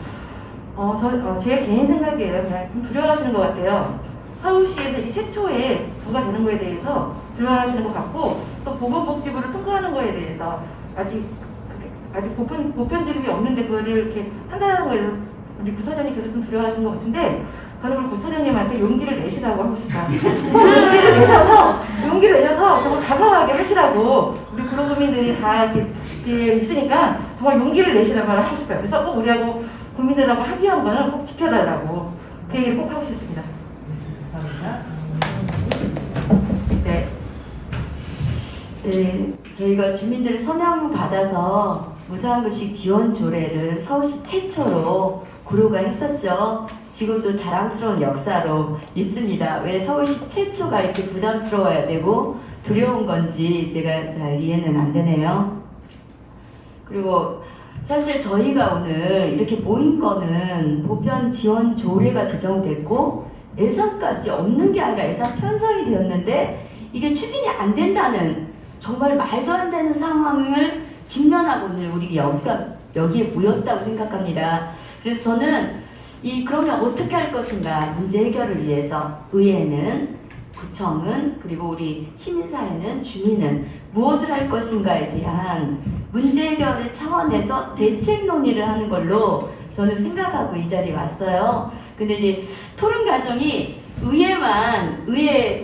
제 개인 생각이에요. 그냥 좀 두려워하시는 것 같아요. 서울시에서 이 최초의 부가 되는 거에 대해서 두려워하시는 것 같고 또 보건복지부를 통과하는 거에 대해서 아직 보편 지급이 없는데 그거를 이렇게 한다는 거에 대해서 우리 구청장님께서 좀 두려워하시는 것 같은데 저는 우리 구청장님한테 용기를 내시라고 하고 싶다. 용기를 내셔서 정말 과감하게 하시라고 우리 구로구민들이 다 이렇게 있으니까 정말 용기를 내시라고 하고 싶어요. 그래서 꼭 우리하고 국민들하고 합의한 거는 꼭 지켜달라고 그 얘기를 꼭 하고 싶습니다. 네, 저희가 주민들의 서명을 받아서 무상급식 지원 조례를 서울시 최초로 구로가 했었죠. 지금도 자랑스러운 역사로 있습니다. 왜 서울시 최초가 이렇게 부담스러워야 되고 두려운 건지 제가 잘 이해는 안 되네요. 그리고 사실 저희가 오늘 이렇게 모인 거는 보편 지원 조례가 제정됐고 예산까지 없는 게 아니라 예산 편성이 되었는데 이게 추진이 안 된다는 정말 말도 안 되는 상황을 직면하고 오늘 우리 여기에 모였다고 생각합니다. 그래서 저는 그러면 어떻게 할 것인가 문제 해결을 위해서 의회는 구청은 그리고 우리 시민사회는 주민은 무엇을 할 것인가에 대한 문제 해결의 차원에서 대책 논의를 하는 걸로 저는 생각하고 이 자리에 왔어요. 근데 이제 토론 과정이 의회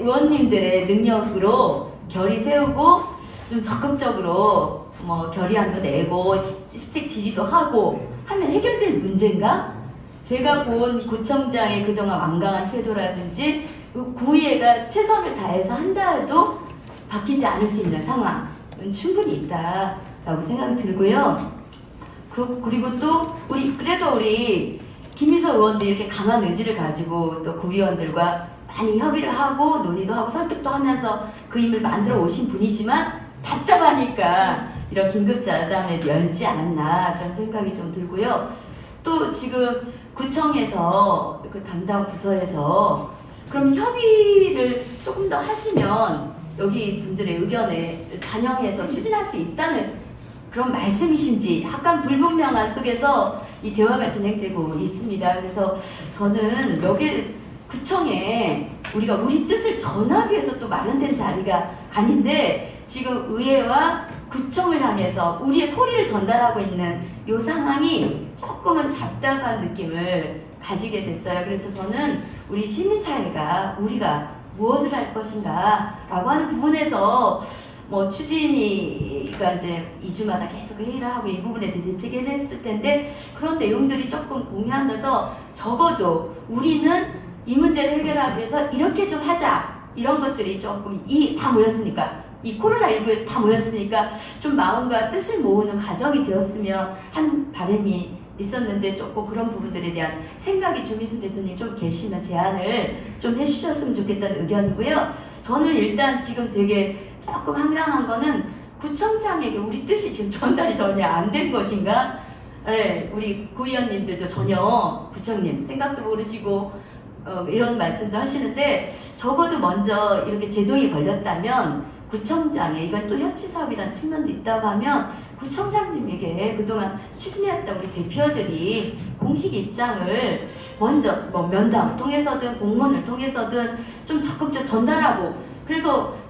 의원님들의 능력으로 결의 세우고 좀 적극적으로 결의안도 내고 시책 질의도 하고 하면 해결될 문제인가? 제가 본 구청장의 그동안 완강한 태도라든지 구의회가 최선을 다해서 한다 해도 바뀌지 않을 수 있는 상황은 충분히 있다라고 생각이 들고요. 그리고 또 그래서 우리 김희서 의원도 이렇게 강한 의지를 가지고 또 구의원들과 많이 협의를 하고 논의도 하고 설득도 하면서 그 힘을 만들어 오신 분이지만 답답하니까 이런 긴급자담에 열지 않았나 그런 생각이 좀 들고요. 또 지금 구청에서 그 담당 부서에서 그럼 협의를 조금 더 하시면 여기 분들의 의견에 반영해서 추진할 수 있다는 그런 말씀이신지 약간 불분명한 속에서 이 대화가 진행되고 있습니다. 그래서 저는 여기 구청에 우리가 우리 뜻을 전하기 위해서 또 마련된 자리가 아닌데 지금 의회와 구청을 향해서 우리의 소리를 전달하고 있는 이 상황이 조금은 답답한 느낌을 가지게 됐어요. 그래서 저는 우리 시민사회가 우리가 무엇을 할 것인가 라고 하는 부분에서 뭐 추진이가 이제 2주마다 계속 회의를 하고 이 부분에 대해서 대책을 했을 텐데 그런 내용들이 조금 공유하면서 적어도 우리는 이 문제를 해결하기 위해서 이렇게 좀 하자 이런 것들이 조금 다 모였으니까 이 코로나19에서 다 모였으니까 좀 마음과 뜻을 모으는 과정이 되었으면 한 바람이 있었는데 조금 그런 부분들에 대한 생각이 조미순 대표님 좀 계시면 제안을 좀 해주셨으면 좋겠다는 의견이고요. 저는 일단 지금 되게 조금 황당한 거는 구청장에게 우리 뜻이 지금 전달이 전혀 안 된 것인가? 네, 우리 구의원님들도 전혀 구청님 생각도 모르시고 이런 말씀도 하시는데 적어도 먼저 이렇게 제동이 걸렸다면 구청장에 이건 또 협치사업이라는 측면도 있다고 하면 구청장님에게 그동안 추진해왔던 우리 대표들이 공식 입장을 먼저 뭐 면담을 통해서든 공문을 통해서든 좀 적극적으로 전달하고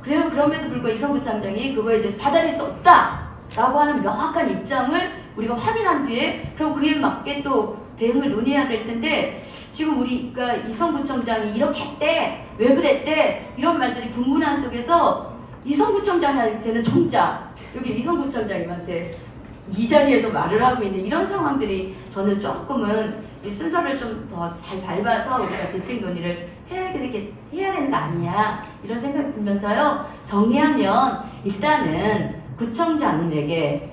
그럼에도 불구하고 이성구청장이 그거에 대해서 받아들일 수 없다라고 하는 명확한 입장을 우리가 확인한 뒤에 그럼 그에 맞게 또 대응을 논의해야 될 텐데 지금 우리가 이성구청장이 이렇게 했대 왜 그랬대 이런 말들이 분분한 속에서 이성구청장한테는 정작 여기 이성구청장님한테 이 자리에서 말을 하고 있는 이런 상황들이 저는 조금은 이 순서를 좀 더 잘 밟아서 우리가 대책 논의를 해야 되는 거 아니냐 이런 생각이 들면서요. 정리하면 일단은 구청장님에게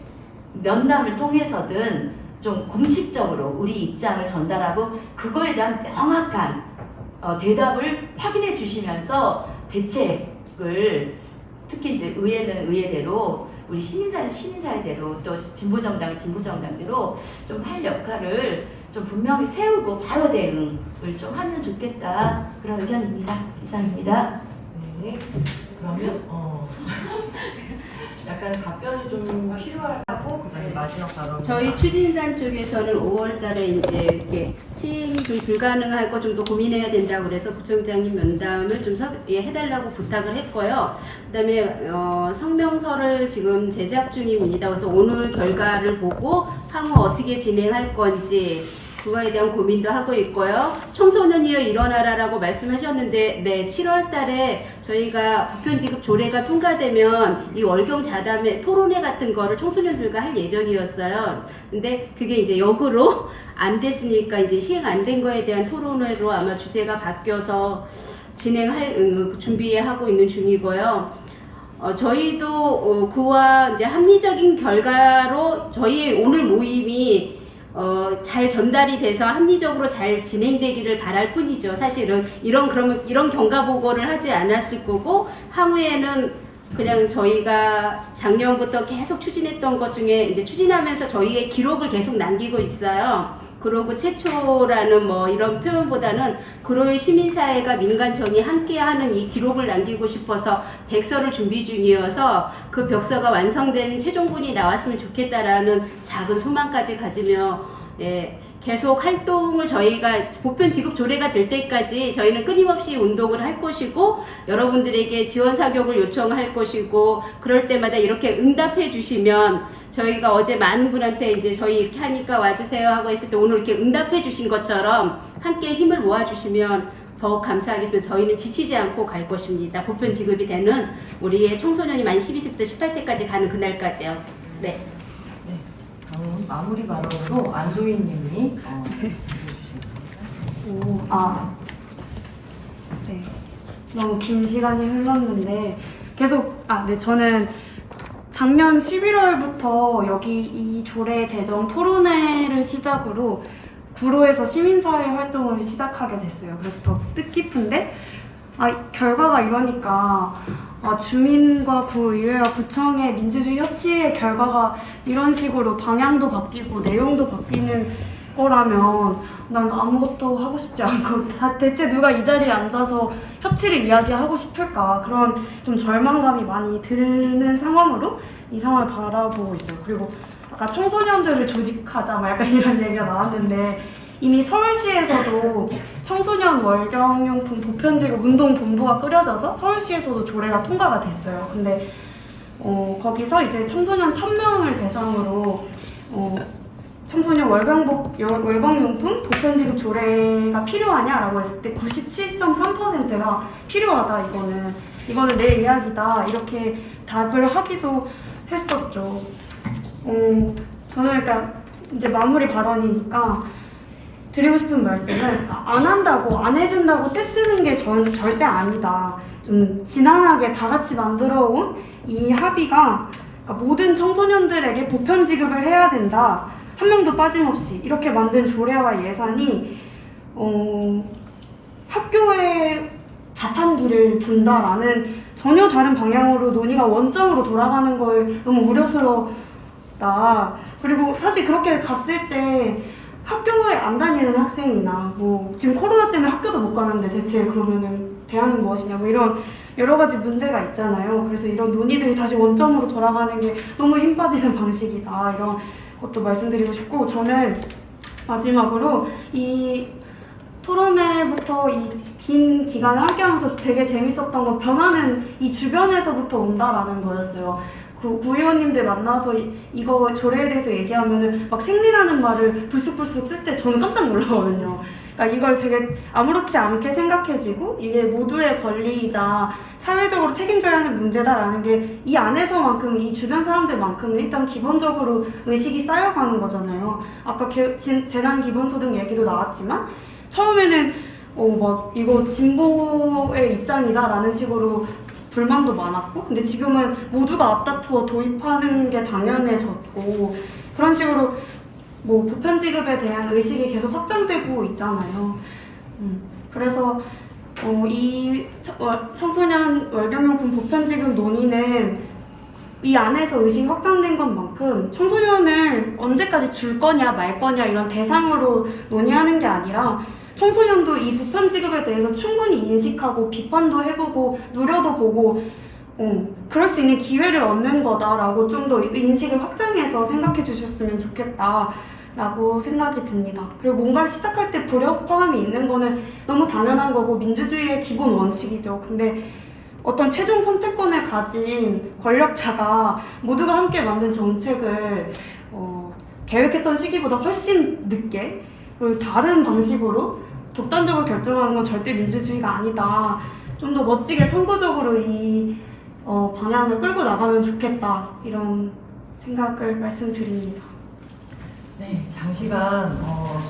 면담을 통해서든 좀 공식적으로 우리 입장을 전달하고 그거에 대한 명확한 대답을 확인해 주시면서 대책을 특히 이제 의회는 의회대로 우리 시민사회는 시민사회대로 또 진보정당은 진보정당대로 좀 할 역할을 좀 분명히 세우고 바로 대응을 좀 하면 좋겠다 그런 의견입니다. 이상입니다. 네. 그러면 약간 답변이 좀 필요하고 그다음에 마지막 발언. 저희 추진단 쪽에서는 5월달에 이제 이렇게 시행이 좀 불가능하고 좀 더 고민해야 된다고 그래서 구청장님 면담을 좀 해달라고 부탁을 했고요. 그다음에 성명서를 지금 제작 중입니다. 그래서 오늘 결과를 보고 향후 어떻게 진행할 건지. 그거에 대한 고민도 하고 있고요. 청소년이여 일어나라라고 말씀하셨는데 네 7월 달에 저희가 보편지급 조례가 통과되면 이 월경 자담회 토론회 같은 거를 청소년들과 할 예정이었어요. 근데 그게 이제 역으로 안 됐으니까 이제 시행 안 된 거에 대한 토론회로 아마 주제가 바뀌어서 진행할 준비하고 있는 중이고요. 저희도 그와 이제 합리적인 결과로 저희 오늘 모임이 잘 전달이 돼서 합리적으로 잘 진행되기를 바랄 뿐이죠. 사실은 이런 경과 보고를 하지 않았을 거고 향후에는 그냥 저희가 작년부터 계속 추진했던 것 중에 이제 추진하면서 저희의 기록을 계속 남기고 있어요. 그러고 최초라는 뭐 이런 표현보다는 그로의 시민사회가 민간정이 함께하는 이 기록을 남기고 싶어서 백서를 준비 중이어서 그 벽서가 완성되는 최종본이 나왔으면 좋겠다라는 작은 소망까지 가지며 계속 활동을 저희가 보편 지급 조례가 될 때까지 저희는 끊임없이 운동을 할 것이고 여러분들에게 지원 사격을 요청할 것이고 그럴 때마다 이렇게 응답해 주시면 저희가 어제 많은 분한테 이제 저희 이렇게 하니까 와주세요 하고 했을 때 오늘 이렇게 응답해 주신 것처럼 함께 힘을 모아 주시면 더욱 감사하겠습니다. 저희는 지치지 않고 갈 것입니다. 보편 지급이 되는 우리의 청소년이 만 12세부터 18세까지 가는 그날까지요. 네. 다음 마무리 발언으로 안도희 님이 네. 너무 긴 시간이 흘렀는데 계속 저는 작년 11월부터 여기 이 조례 제정 토론회를 시작으로 구로에서 시민사회 활동을 시작하게 됐어요. 그래서 더 뜻깊은데 결과가 이러니까 주민과 구의회와 구청의 민주주의 협치의 결과가 이런 식으로 방향도 바뀌고 내용도 바뀌는 거라면 난 아무것도 하고 싶지 않고 대체 누가 이 자리에 앉아서 협치를 이야기하고 싶을까, 그런 좀 절망감이 많이 드는 상황으로 이 상황을 바라보고 있어요. 그리고 아까 청소년들을 조직하자 약간 이런 얘기가 나왔는데 이미 서울시에서도 청소년 월경용품 보편지급 운동본부가 꾸려져서 서울시에서도 조례가 통과가 됐어요. 근데 거기서 이제 청소년 1000명을 대상으로 청소년 월경용품 보편지급 조례가 필요하냐라고 했을 때 97.3%가 필요하다, 이거는 내 이야기다, 이렇게 답을 하기도 했었죠. 저는 그러니까 이제 마무리 발언이니까 드리고 싶은 말씀은 안 한다고, 안 해준다고 떼쓰는 게 저는 절대 아니다. 좀 지난하게 다 같이 만들어온 이 합의가 모든 청소년들에게 보편 지급을 해야 된다. 한 명도 빠짐없이 이렇게 만든 조례와 예산이 학교에 자판기를 둔다라는 전혀 다른 방향으로 논의가 원점으로 돌아가는 걸 너무 우려스럽다. 그리고 사실 그렇게 갔을 때 학교에 안 다니는 학생이나 지금 코로나 때문에 학교도 못 가는데 대체 그러면은 대안은 무엇이냐, 이런 여러 가지 문제가 있잖아요. 그래서 이런 논의들이 다시 원점으로 돌아가는 게 너무 힘 빠지는 방식이다, 이런 것도 말씀드리고 싶고, 저는 마지막으로 이 토론회부터 이 긴 기간을 함께하면서 되게 재밌었던 건 변화는 이 주변에서부터 온다라는 거였어요. 구의원님들 만나서 이거 조례에 대해서 얘기하면은 막 생리라는 말을 불쑥불쑥 쓸 때 저는 깜짝 놀라거든요. 그러니까 이걸 되게 아무렇지 않게 생각해지고 이게 모두의 권리이자 사회적으로 책임져야 하는 문제다라는 게 이 안에서만큼, 이 주변 사람들만큼 일단 기본적으로 의식이 쌓여가는 거잖아요. 아까 재난기본소득 얘기도 나왔지만 처음에는 이거 진보의 입장이다라는 식으로 불만도 많았고, 근데 지금은 모두가 앞다투어 도입하는 게 당연해졌고, 그런 식으로 보편지급에 대한 의식이 계속 확장되고 있잖아요. 그래서 이 청소년 월경용품 보편지급 논의는 이 안에서 의식이 확장된 것만큼 청소년을 언제까지 줄 거냐 말 거냐 이런 대상으로 논의하는 게 아니라 청소년도 이 보편지급에 대해서 충분히 인식하고 비판도 해보고 누려도 보고 그럴 수 있는 기회를 얻는 거다라고 좀 더 인식을 확장해서 생각해 주셨으면 좋겠다라고 생각이 듭니다. 그리고 뭔가를 시작할 때 불협화음이 있는 거는 너무 당연한 거고 민주주의의 기본 원칙이죠. 근데 어떤 최종 선택권을 가진 권력자가 모두가 함께 만든 정책을 계획했던 시기보다 훨씬 늦게 그리고 다른 방식으로 독단적으로 결정하는 건 절대 민주주의가 아니다. 좀 더 멋지게 선구적으로 이 방향을 끌고 나가면 좋겠다, 이런 생각을 말씀드립니다. 네, 장시간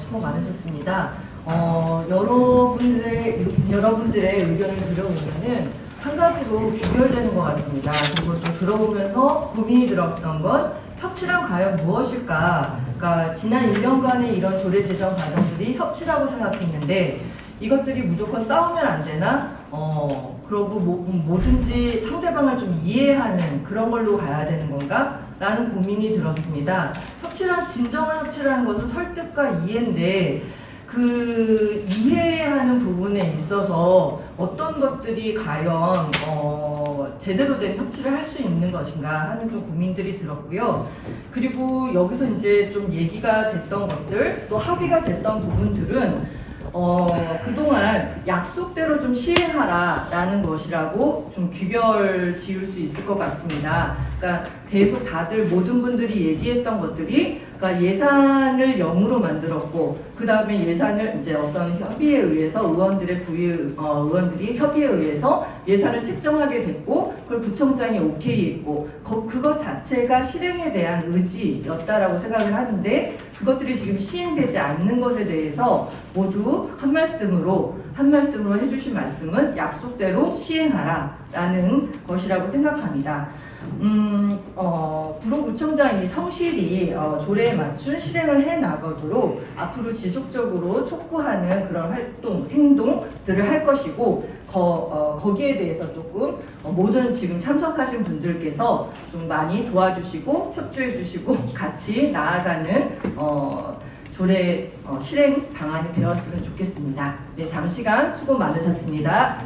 수고 많으셨습니다. 여러분들의 의견을 들어보면은 한 가지로 귀결되는 것 같습니다. 그리고 또 들어보면서 고민이 들었던 건 협치란 과연 무엇일까? 그러니까 지난 1년간의 이런 조례 제정 과정들이 협치라고 생각했는데 이것들이 무조건 싸우면 안 되나? 그러고 뭐든지 상대방을 좀 이해하는 그런 걸로 가야 되는 건가? 라는 고민이 들었습니다. 진정한 협치라는 것은 설득과 이해인데 그 이해하는 부분에 있어서 어떤 것들이 과연 제대로 된 협치를 할 수 있는 것인가 하는 좀 고민들이 들었고요. 그리고 여기서 이제 좀 얘기가 됐던 것들, 또 합의가 됐던 부분들은 그동안 약속대로 좀 시행하라라는 것이라고 좀 귀결 지을 수 있을 것 같습니다. 그러니까 계속 다들 모든 분들이 얘기했던 것들이 그러니까 예산을 0으로 만들었고 그 다음에 예산을 이제 어떤 협의에 의해서 의원들이 협의에 의해서 예산을 책정하게 됐고 그걸 구청장이 오케이했고 그것 자체가 실행에 대한 의지였다라고 생각을 하는데 그것들이 지금 시행되지 않는 것에 대해서 모두 한 말씀으로 해주신 말씀은 약속대로 시행하라라는 것이라고 생각합니다. 구로구청장이 성실히 조례에 맞춘 실행을 해 나가도록 앞으로 지속적으로 촉구하는 그런 활동, 행동들을 할 것이고 거기에 대해서 조금 모든 지금 참석하신 분들께서 좀 많이 도와주시고 협조해 주시고 같이 나아가는 조례 실행 방안이 되었으면 좋겠습니다. 네, 장시간 수고 많으셨습니다.